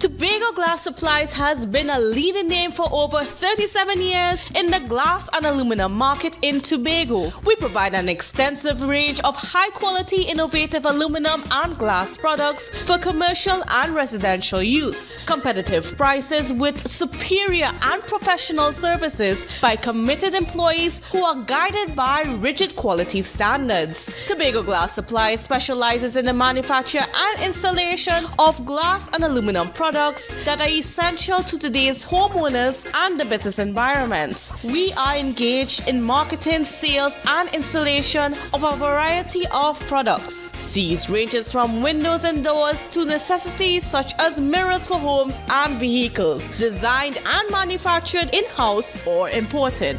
Tobago Glass Supplies has been a leading name for over 37 years in the glass and aluminum market in Tobago. We provide an extensive range of high-quality, innovative aluminum and glass products for commercial and residential use. Competitive prices with superior and professional services by committed employees who are guided by rigid quality standards. Tobago Glass Supplies specializes in the manufacture and installation of glass and aluminum products that are essential to today's homeowners and the business environment. We are engaged in marketing, sales, and installation of a variety of products. These ranges from windows and doors to necessities such as mirrors for homes and vehicles, designed and manufactured in-house or imported.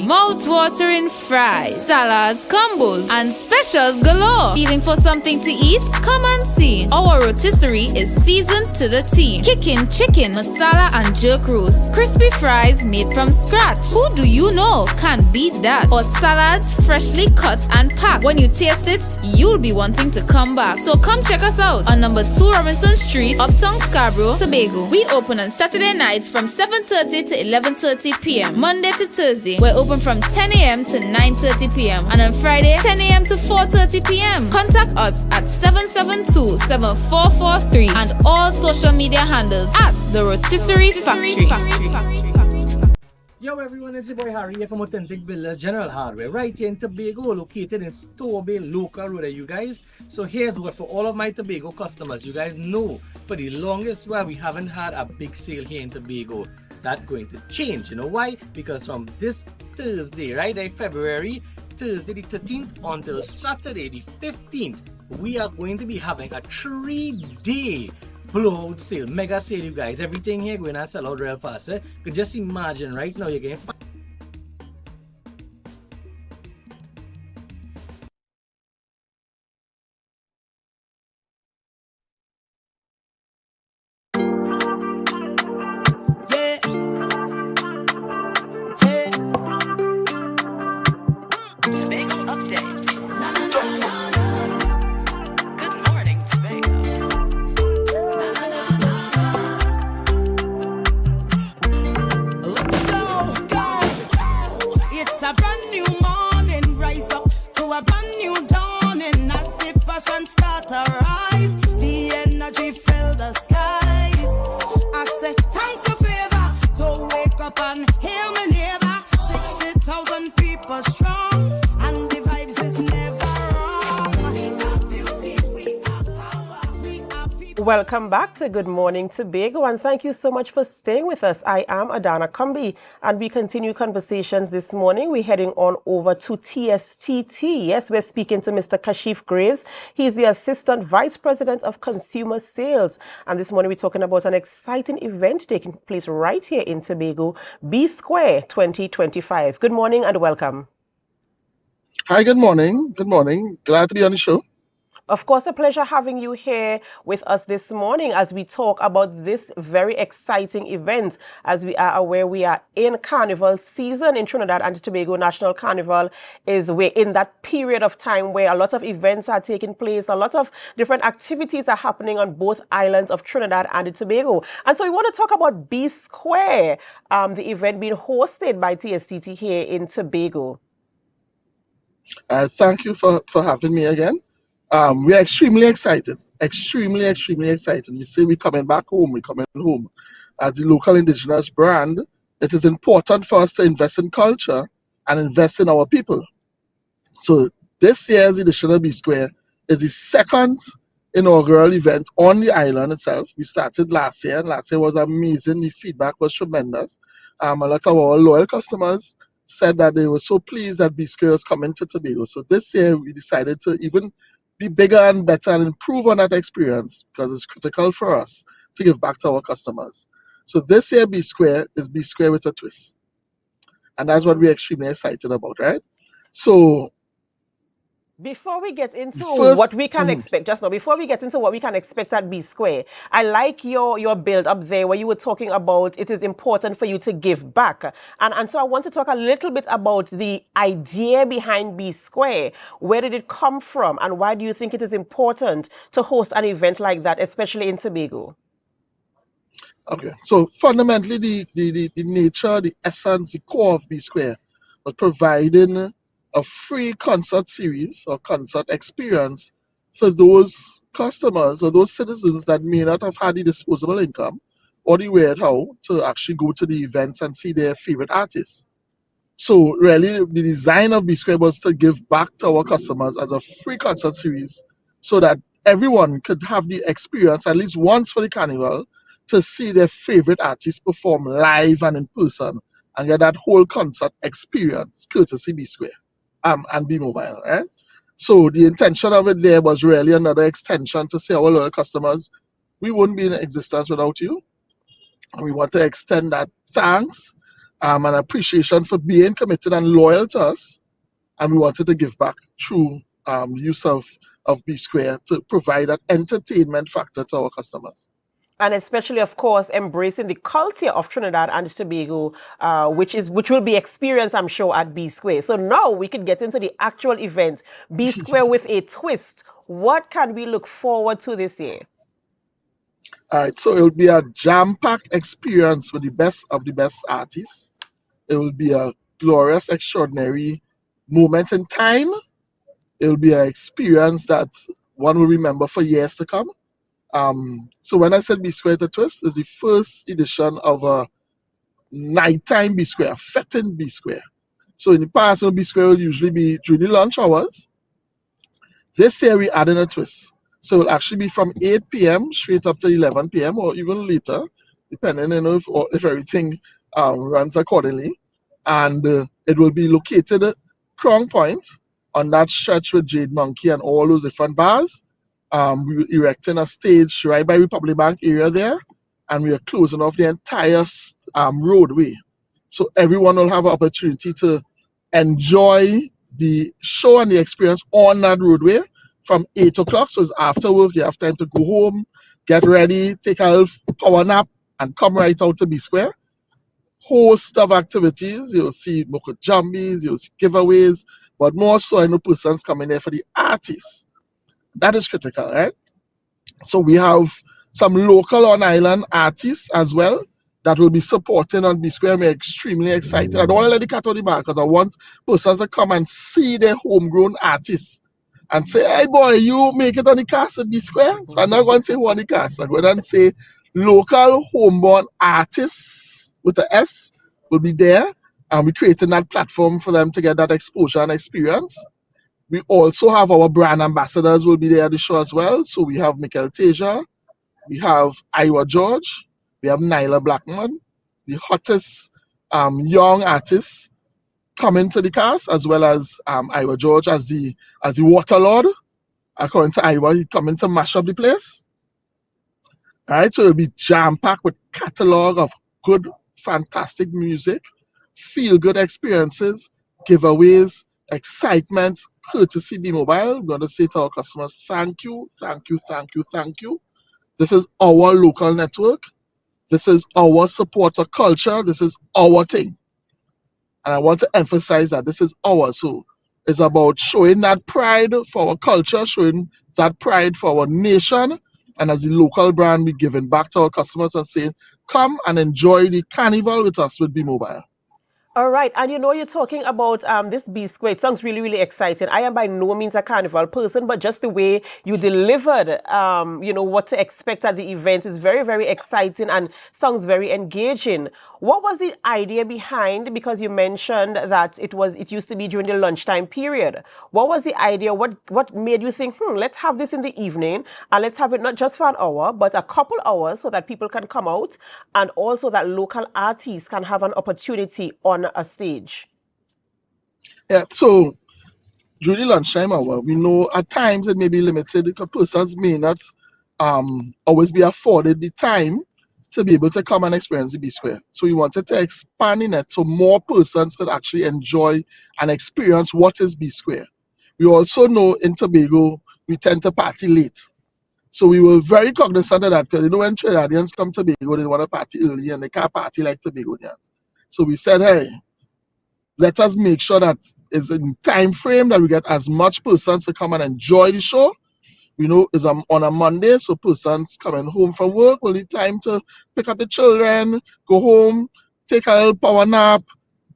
Mouth-watering fries, salads, combos, and specials galore. Feeling for something to eat? Come and see. Our rotisserie is seasoned to the T. Kicking chicken, masala, and jerk roast. Crispy fries made from scratch. Who do you know can beat that? Or salads freshly cut and packed. When you taste it, you'll be wanting to come back. So come check us out on number 2 Robinson Street, Uptown Scarborough, Tobago. We open on Saturday nights from 7:30 to 11:30 p.m. Monday to Thursday, we're open from 10 a.m. to 9:30 p.m. and on Friday, 10 a.m. to 4:30 p.m. Contact us at 772-7443 and all social media handles at The Rotisserie Factory. Yo everyone, it's your boy Harry here from Authentic Builders General Hardware, right here in Tobago, located in Tobago local road, you guys. So here's what for all of my Tobago customers, you guys know for the longest while we haven't had a big sale here in Tobago. That's going to change. You know why? Because from this Thursday, right, February, Thursday the 13th until Saturday the 15th, we are going to be having a 3-day blowout sale, mega sale, you guys. Everything here going to sell out real fast. You could just imagine right now you're getting Welcome back to Good Morning Tobago, and thank you so much for staying with us. I am Adana Kumbi, and we continue conversations this morning. We're heading on over to TSTT. Yes, we're speaking to Mr. Kashif Graves. He's the Assistant Vice President of Consumer Sales, and this morning we're talking about an exciting event taking place right here in Tobago, B Square 2025. Good morning and welcome. Hi, good morning. Good morning. Glad to be on the show. Of course, a pleasure having you here with us this morning as we talk about this very exciting event. As we are aware, we are in Carnival season in Trinidad and Tobago. National Carnival we're in that period of time where a lot of events are taking place, a lot of different activities are happening on both islands of Trinidad and Tobago. And so we want to talk about B Square, the event being hosted by TSTT here in Tobago. Thank you for having me again. We are extremely excited, extremely excited. You see, we're coming back home, we're coming home. As the local indigenous brand, it is important for us to invest in culture and invest in our people. So this year's edition of B Square is the second inaugural event on the island itself. We started last year, and last year was amazing. The feedback was tremendous. A lot of our loyal customers said that they were so pleased that B Square was coming to Tobago. So this year we decided to even be bigger and better and improve on that experience because it's critical for us to give back to our customers. So this year B Square is B Square with a twist. And that's what we're extremely excited about, right? So before we get into what we can expect, just now, before we get into what we can expect at B Square, I like your build up there where you were talking about it is important for you to give back. And so I want to talk a little bit about the idea behind B Square. Where did it come from? And why do you think it is important to host an event like that, especially in Tobago? Okay, so fundamentally the nature, the essence, the core of B Square was providing a free concert series or concert experience for those customers or those citizens that may not have had the disposable income or the wherewithal to actually go to the events and see their favorite artists. So really the design of B Square was to give back to our customers as a free concert series so that everyone could have the experience at least once for the carnival to see their favorite artists perform live and in person and get that whole concert experience courtesy B Square. And be mobile, right? So the intention of it there was really another extension to say our loyal customers, we wouldn't be in existence without you. And we want to extend that thanks and appreciation for being committed and loyal to us. And we wanted to give back through use of B Square to provide that entertainment factor to our customers. And especially, of course, embracing the culture of Trinidad and Tobago, which will be experienced, I'm sure, at B Square. So now we can get into the actual event, B Square with a twist. What can we look forward to this year? All right, so it will be a jam-packed experience with the best of the best artists. It will be a glorious, extraordinary moment in time. It will be an experience that one will remember for years to come. So when I said B Square to Twist, is the first edition of a nighttime B Square, a fetting B Square. So in the past, B Square will usually be during the lunch hours. This year we added a twist. So it will actually be from 8 p.m. straight up to 11 p.m. or even later, depending on if everything runs accordingly. And it will be located at Crown Point on that stretch with Jade Monkey and all those different bars. We were erecting a stage right by Republic Bank area there, and we are closing off the entire roadway. So everyone will have an opportunity to enjoy the show and the experience on that roadway from 8 o'clock. So it's after work, you have time to go home, get ready, take a power nap, and come right out to B Square. Host of activities. You'll see Moko Jambies, you'll see giveaways, but more so I know persons coming there for the artists. That is critical, right? So we have some local on-island artists as well that will be supporting on B Square. I'm extremely excited. I don't want to let the cat out of the bag because I want persons to come and see their homegrown artists and say, hey boy, you make it on the cast at B Square. So I'm not going to say who on the cast. I'm going to say local homeborn artists with an S will be there. And we're creating that platform for them to get that exposure and experience. We also have our brand ambassadors will be there at the show as well. So we have Mikel Teja, We have Iowa George, we have Nyla Blackman, the hottest young artists coming to the cast, as well as Iowa George as the water lord. According to Iowa, he's coming to mash up the place. All right, so it'll be jam-packed with catalog of good, fantastic music, feel-good experiences, giveaways, excitement, courtesy B-Mobile. We're going to say to our customers, thank you, thank you, thank you, thank you. This is our local network. This is our supporter culture. This is our thing. And I want to emphasize that this is ours. So it's about showing that pride for our culture, showing that pride for our nation. And as the local brand, we're giving back to our customers and saying, come and enjoy the carnival with us with B-Mobile. All right, and you know, you're talking about this B Square. It sounds really, really exciting. I am by no means a carnival person, but just the way you delivered, you know, what to expect at the event is very, very exciting and sounds very engaging. What was the idea behind? Because you mentioned that it used to be during the lunchtime period. What was the idea? What made you think, let's have this in the evening and let's have it not just for an hour, but a couple hours so that people can come out and also that local artists can have an opportunity on a stage? Yeah, so during the lunchtime hour, we know at times it may be limited because persons may not always be afforded the time to be able to come and experience the B Square. So we wanted to expand in it so more persons could actually enjoy and experience what is B Square. We also know in Tobago, we tend to party late. So we were very cognizant of that because you know when Trinidadians come to Tobago, they want to party early and they can't party like Tobagonians. So we said, hey, let us make sure that it's in time frame that we get as much persons to come and enjoy the show. You know, it's on a Monday, so persons coming home from work will need time to pick up the children, go home, take a little power nap,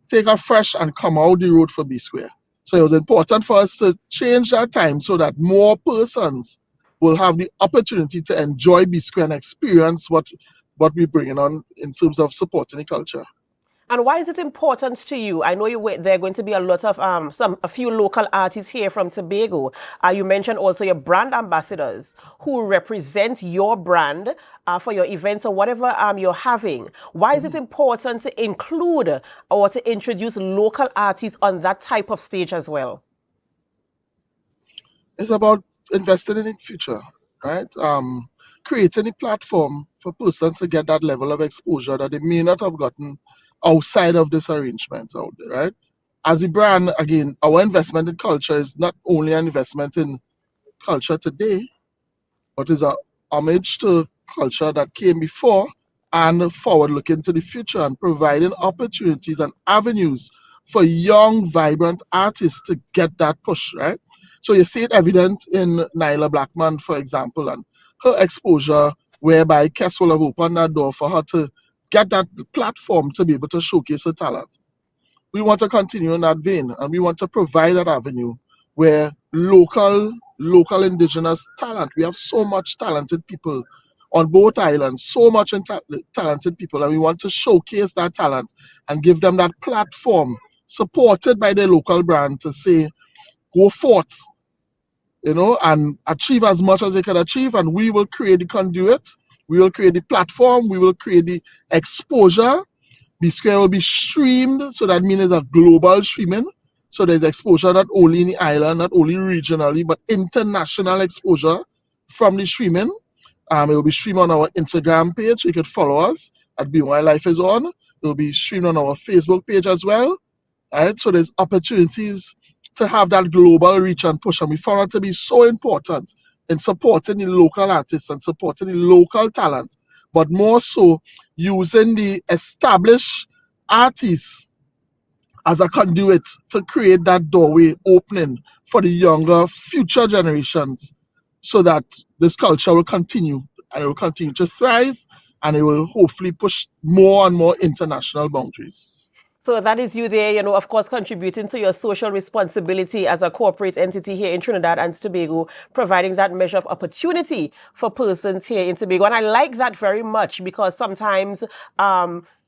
take a fresh and come out the road for B Square. So it was important for us to change that time so that more persons will have the opportunity to enjoy B Square and experience what we're bringing on in terms of supporting the culture. And why is it important to you? I know there are going to be a lot of a few local artists here from Tobago. You mentioned also your brand ambassadors who represent your brand for your events or whatever you're having. Why is it important to include or to introduce local artists on that type of stage as well? It's about investing in the future, right? Creating a platform for persons to get that level of exposure that they may not have gotten outside of this arrangement out there, right? As a brand, again, our investment in culture is not only an investment in culture today, but is a homage to culture that came before and forward looking to the future and providing opportunities and avenues for young, vibrant artists to get that push, right? So you see it evident in Nyla Blackman, for example, and her exposure, whereby Kess will have opened that door for her to get that platform to be able to showcase her talent. We want to continue in that vein, and we want to provide that avenue where local indigenous talent, we have so much talented people on both islands, so much talented people, and we want to showcase that talent and give them that platform supported by their local brand to say, go forth, you know, and achieve as much as they can achieve, and we will create the conduit, we will create the platform, we will create the exposure. B Square will be streamed, so that means a global streaming. So there's exposure not only in the island, not only regionally, but international exposure from the streaming. It will be streamed on our Instagram page. You can follow us at BY Life is On. It will be streamed on our Facebook page as well. Right? So there's opportunities to have that global reach and push. And we found it to be so important in supporting the local artists and supporting the local talent, but more so using the established artists as a conduit to create that doorway opening for the younger future generations so that this culture will continue and it will continue to thrive and it will hopefully push more and more international boundaries. So that is you there, you know, of course, contributing to your social responsibility as a corporate entity here in Trinidad and Tobago, providing that measure of opportunity for persons here in Tobago. And I like that very much because sometimes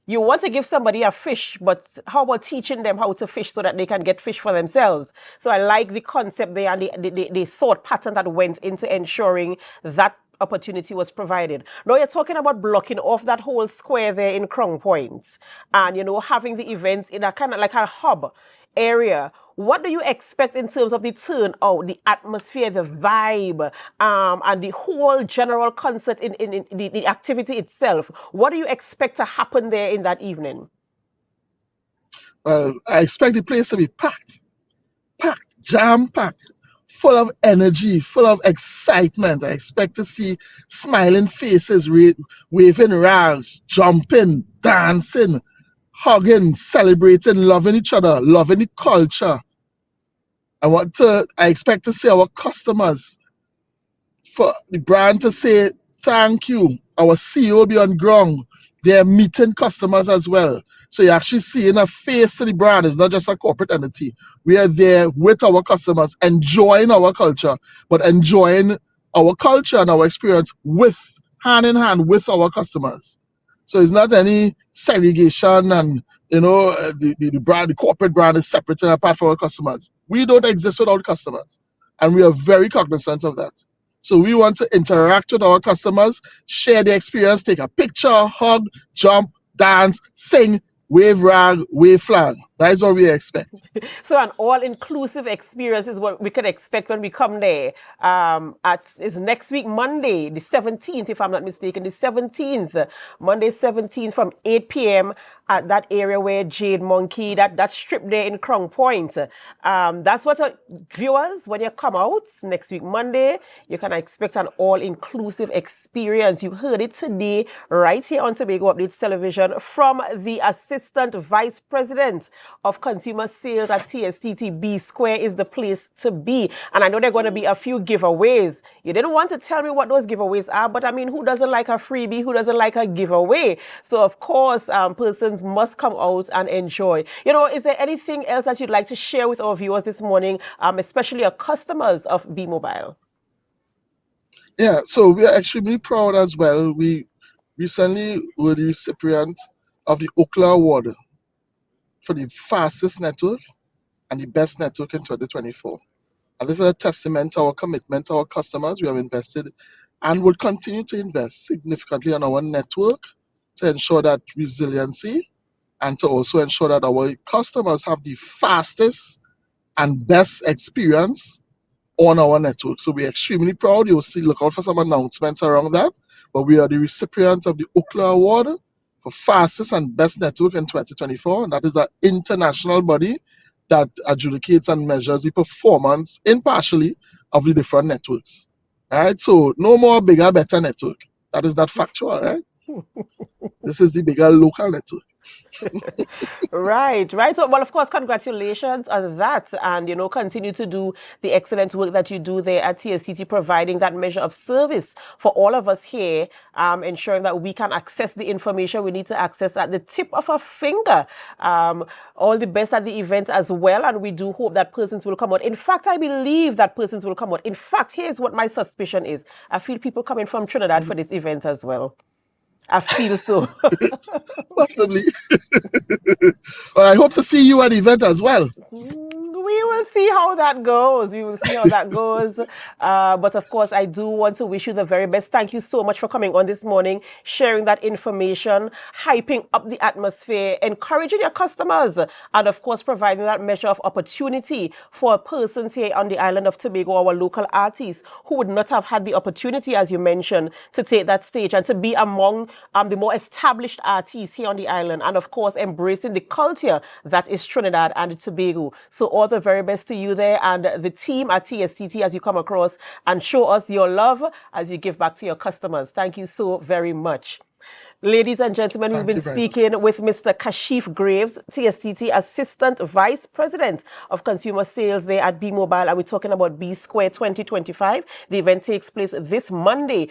you want to give somebody a fish, but how about teaching them how to fish so that they can get fish for themselves? So I like the concept there and the thought pattern that went into ensuring that opportunity was provided. Now you're talking about blocking off that whole square there in Crown Point and, having the events in a kind of like a hub area. What do you expect in terms of the turnout, the atmosphere, the vibe, and the whole general concert in the activity itself? What do you expect to happen there in that evening? Well, I expect the place to be packed, jam-packed, full of energy, full of excitement. I expect to see smiling faces, waving rags, jumping, dancing, hugging, celebrating, loving each other, loving the culture. I expect to see our customers, for the brand to say thank you. Our CEO will be on ground. They're meeting customers as well. So you're actually seeing a face to the brand. It's not just a corporate entity. We are there with our customers, enjoying our culture, but enjoying our culture and our experience hand in hand with our customers. So it's not any segregation and the brand, the corporate brand is separate and apart from our customers. We don't exist without customers, and we are very cognizant of that. So we want to interact with our customers, share the experience, take a picture, hug, jump, dance, sing, wave rag, wave flag. That is what we expect. So an all-inclusive experience is what we can expect when we come there. Is next week, Monday, the 17th, if I'm not mistaken, the 17th, Monday 17th from 8 p.m. at that area where Jade Monkey, that strip there in Crown Point. That's what viewers, when you come out next week, Monday, you can expect an all-inclusive experience. You heard it today, right here on Tobago Updates Television from the Assistant Vice President of Consumer Sales at TSTT. B Square is the place to be. And I know there are going to be a few giveaways. You didn't want to tell me what those giveaways are, but I mean, who doesn't like a freebie? Who doesn't like a giveaway? So of course, persons must come out and enjoy. Is there anything else that you'd like to share with our viewers this morning, especially our customers of B Mobile? Yeah, so we are extremely proud as well. We recently were the recipient of the AMPLIA Award for the fastest network and the best network in 2024. And this is a testament to our commitment to our customers. We have invested and will continue to invest significantly on our network to ensure that resiliency and to also ensure that our customers have the fastest and best experience on our network. So we're extremely proud. You'll see, look out for some announcements around that. But we are the recipient of the AMPLIA Award for fastest and best network in 2024. And that is an international body that adjudicates and measures the performance impartially of the different networks. All right, so no more bigger, better network. That is not factual, right? This is the bigger local network. Right. So, well, of course, congratulations on that. And, continue to do the excellent work that you do there at TSTT, providing that measure of service for all of us here, ensuring that we can access the information we need to access at the tip of a finger. All the best at the event as well. And we do hope that persons will come out. In fact, I believe that persons will come out. In fact, here's what my suspicion is. I feel people coming from Trinidad for this event as well. I feel so. Possibly. Well, I hope to see you at the event as well. We will see how that goes. But of course, I do want to wish you the very best. Thank you so much for coming on this morning, sharing that information, hyping up the atmosphere, encouraging your customers, and of course, providing that measure of opportunity for persons here on the island of Tobago, our local artists who would not have had the opportunity, as you mentioned, to take that stage and to be among the more established artists here on the island, and of course, embracing the culture that is Trinidad and Tobago. So all the very best to you there and the team at TSTT as you come across and show us your love as you give back to your customers. Thank you so very much. Ladies and gentlemen, we've been speaking with Mr. Kashif Graves, TSTT Assistant Vice President of Consumer Sales there at B Mobile, and we're talking about B Square 2025. The event takes place this Monday,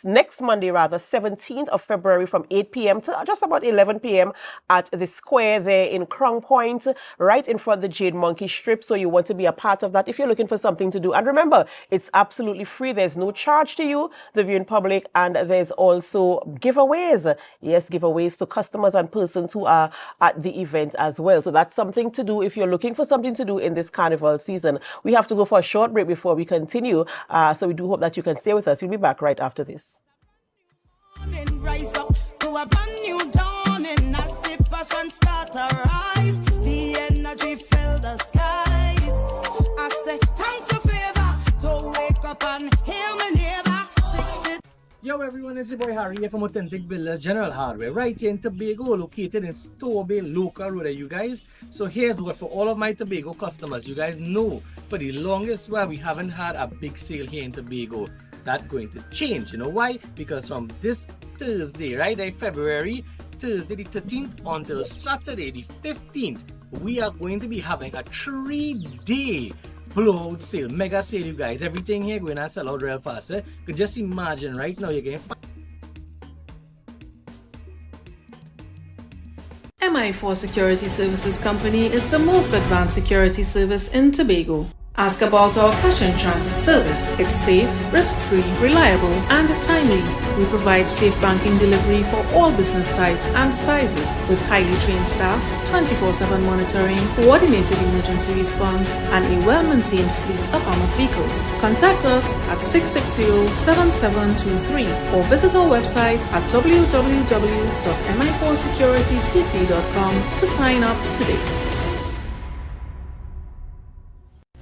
next Monday rather, 17th of February from 8 p.m. to just about 11 p.m. at the square there in Crown Point, right in front of the Jade Monkey Strip. So you want to be a part of that if you're looking for something to do. And remember, it's absolutely free. There's no charge to you, the viewing public, and there's also giveaways. yes, giveaways to customers and persons who are at the event as well. So that's something to do if you're looking for something to do in this carnival season. We have to go for a short break before we continue. So we do hope that you can stay with us. We'll be back right after this. Rise up to a brand new dawning as the passion start to rise. The energy fill the skies. I say thanks a favor to wake up and hear my neighbor. Yo everyone, it's your boy Harry here from Authentic Builders General Hardware, right here in Tobago, located in Tobago local road, you guys. So here's what for all of my Tobago customers. You guys know for the longest while we haven't had a big sale here in Tobago. That's going to change. You know why? Because from this Thursday, right, February, Thursday the 13th until Saturday the 15th, we are going to be having a 3-day blowout sale, mega sale, you guys. Everything here going to sell out real fast. You can just imagine right now you're getting MI4 Security Services Company is the most advanced security service in Tobago. Ask about our cash and transit service. It's safe, risk-free, reliable, and timely. We provide safe banking delivery for all business types and sizes with highly trained staff, 24/7 monitoring, coordinated emergency response, and a well-maintained fleet of armored vehicles. Contact us at 660-7723 or visit our website at www.mi4securitytt.com to sign up today.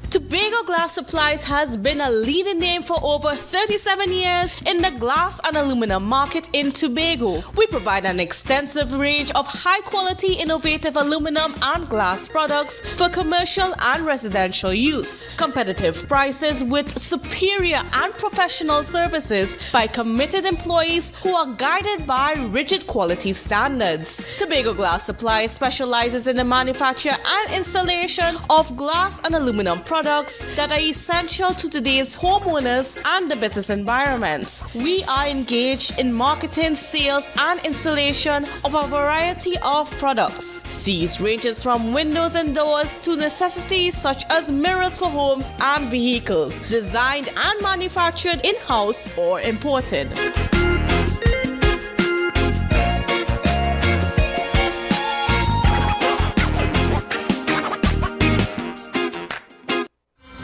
Tobago Glass Supplies has been a leading name for over 37 years in the glass and aluminum market in Tobago. We provide an extensive range of high-quality, innovative aluminum and glass products for commercial and residential use. Competitive prices with superior and professional services by committed employees who are guided by rigid quality standards. Tobago Glass Supplies specializes in the manufacture and installation of glass and aluminum products that are essential to today's homeowners and the business environment. We are engaged in marketing, sales, and installation of a variety of products. These ranges from windows and doors to necessities such as mirrors for homes and vehicles, designed and manufactured in-house or imported.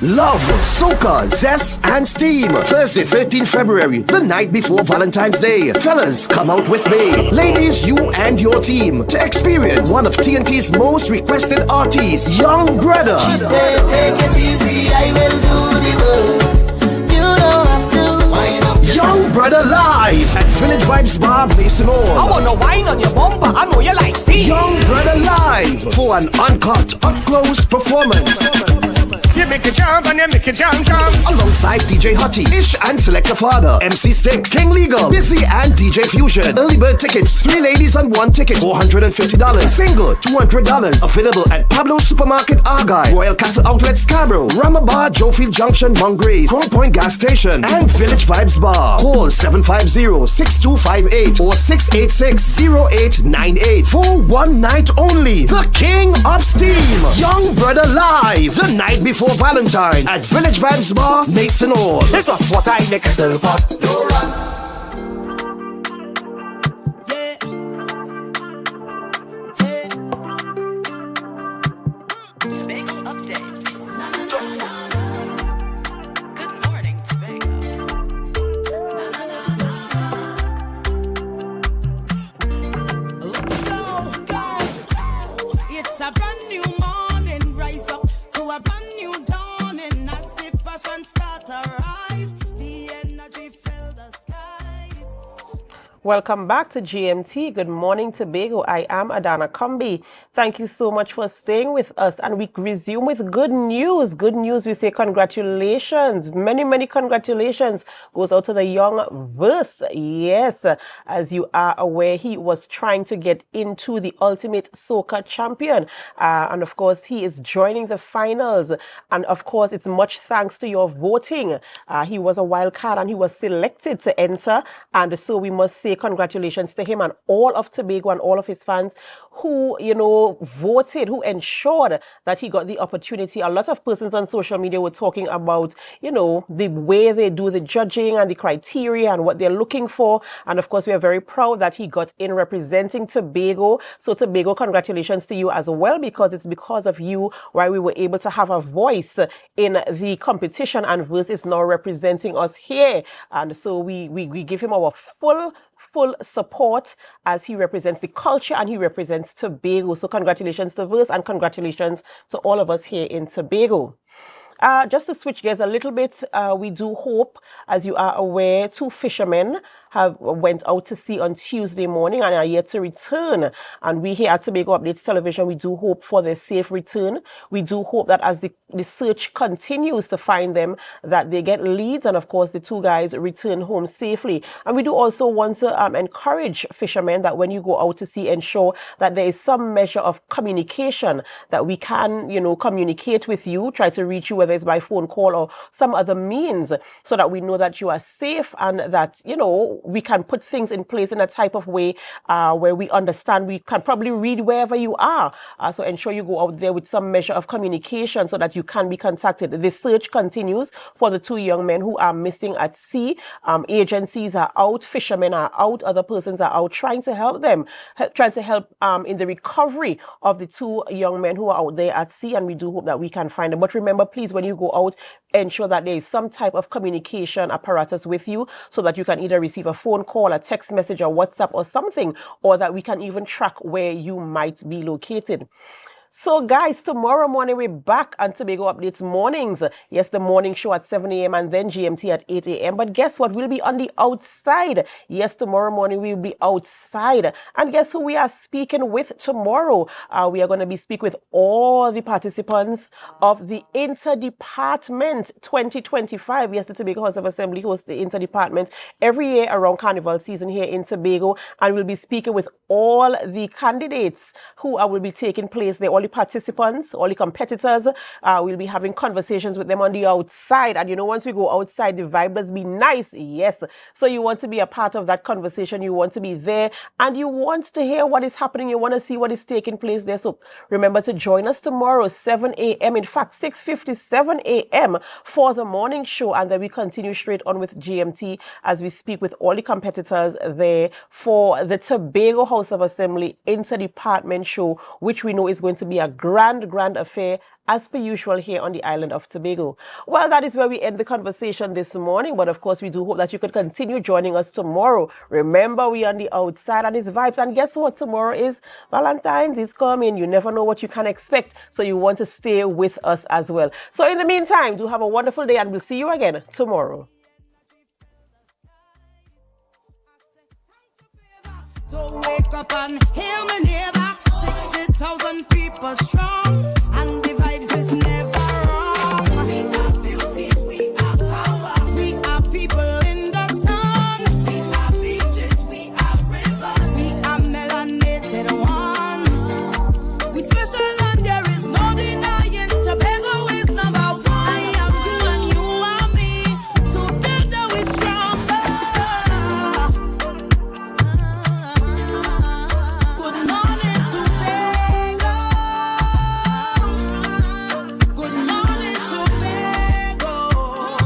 Love, soca, zest, and steam. Thursday, 13 February, the night before Valentine's Day. Fellas, come out with me. Ladies, you and your team to experience one of TNT's most requested artists, Young Brother. She said, take it easy, I will do the work. You don't have to wind up Young Brother live at Village Vibes Bar, Mason Hall. I wanna wine on your bumper, I know you like steam. Young Brother live for an uncut, up-close performance. You make it jump and you make it jump. Alongside DJ Hottie, Ish and Selector Father, MC Sticks, King Legal, Busy and DJ Fusion. Early bird tickets, 3 ladies on 1 ticket, $450. Single, $200. Available at Pablo Supermarket, Argyle, Royal Castle Outlet, Scarborough, Ramabar, Joefield Junction, Mongrace, Crown Point Gas Station, and Village Vibes Bar. Call 750-6258 or 686-0898 for one night only. The King of Steam, Young Brother live, the night before Valentine at Village Vibes Bar, Mason Hall. This is what I make a little pot. No run. It's a brand new morning, rise up to a brand new dawning as the passion start to rise. The energy fill the skies. Welcome back to GMT. Good morning, Tobago. I am Adana Kombi. Thank you so much for staying with us. And we resume with good news. Good news. We say congratulations. Many, many congratulations goes out to the young Verse. Yes, as you are aware, he was trying to get into the Ultimate Soca Champion. And of course, he is joining the finals. And of course, it's much thanks to your voting. He was a wild card and he was selected to enter. And so we must say say congratulations to him and all of Tobago and all of his fans who, voted, who ensured that he got the opportunity. A lot of persons on social media were talking about, the way they do the judging and the criteria and what they're looking for. And of course, we are very proud that he got in representing Tobago. So Tobago, congratulations to you as well, because it's because of you why we were able to have a voice in the competition, and Verse is now representing us here. And so we give him our full support as he represents the culture and he represents Tobago. So congratulations to Verse and congratulations to all of us here in Tobago. Just to switch gears a little bit, we do hope, as you are aware, 2 fishermen went out to sea on Tuesday morning and are yet to return. And we here at Tobago Updates Television, we do hope for their safe return. We do hope that as the search continues to find them, that they get leads, and of course the 2 guys return home safely. And we do also want to encourage fishermen that when you go out to sea, ensure that there is some measure of communication, that we can, communicate with you, try to reach you, whether it's by phone call or some other means, so that we know that you are safe and that, we can put things in place in a type of way where we understand. We can probably read wherever you are. So ensure you go out there with some measure of communication so that you can be contacted. The search continues for the 2 young men who are missing at sea. Agencies are out, fishermen are out, other persons are out trying to help them, trying to help in the recovery of the 2 young men who are out there at sea, and we do hope that we can find them. But remember, please, when you go out, ensure that there is some type of communication apparatus with you so that you can either receive a phone call, a text message, or WhatsApp or something, or that we can even track where you might be located. So guys, tomorrow morning we're back on Tobago Updates mornings. Yes, the morning show at 7 a.m. and then GMT at 8 a.m. But guess what? We'll be on the outside. Yes, tomorrow morning we'll be outside. And guess who we are speaking with tomorrow? We are going to be speaking with all the participants of the Interdepartment 2025. Yes, the Tobago House of Assembly hosts the Interdepartment every year around Carnival season here in Tobago. And we'll be speaking with all the candidates who will be taking place there. All the participants, all the competitors, we'll be having conversations with them on the outside. And once we go outside, the vibe does be nice. Yes. So you want to be a part of that conversation. You want to be there and you want to hear what is happening. You want to see what is taking place there. So remember to join us tomorrow, 7 a.m. In fact, 6:57 a.m. for the morning show. And then we continue straight on with GMT as we speak with all the competitors there for the Tobago House of Assembly Interdepartment show, which we know is going to be a grand affair as per usual here on the island of Tobago. Well, that is where we end the conversation this morning, but of course we do hope that you could continue joining us tomorrow. Remember, we are on the outside and it's vibes, and guess what? Tomorrow is Valentine's is coming. You never know what you can expect, so you want to stay with us as well. So in the meantime, do have a wonderful day and we'll see you again tomorrow. So wake up and hear me neighbor, 60,000 people strong.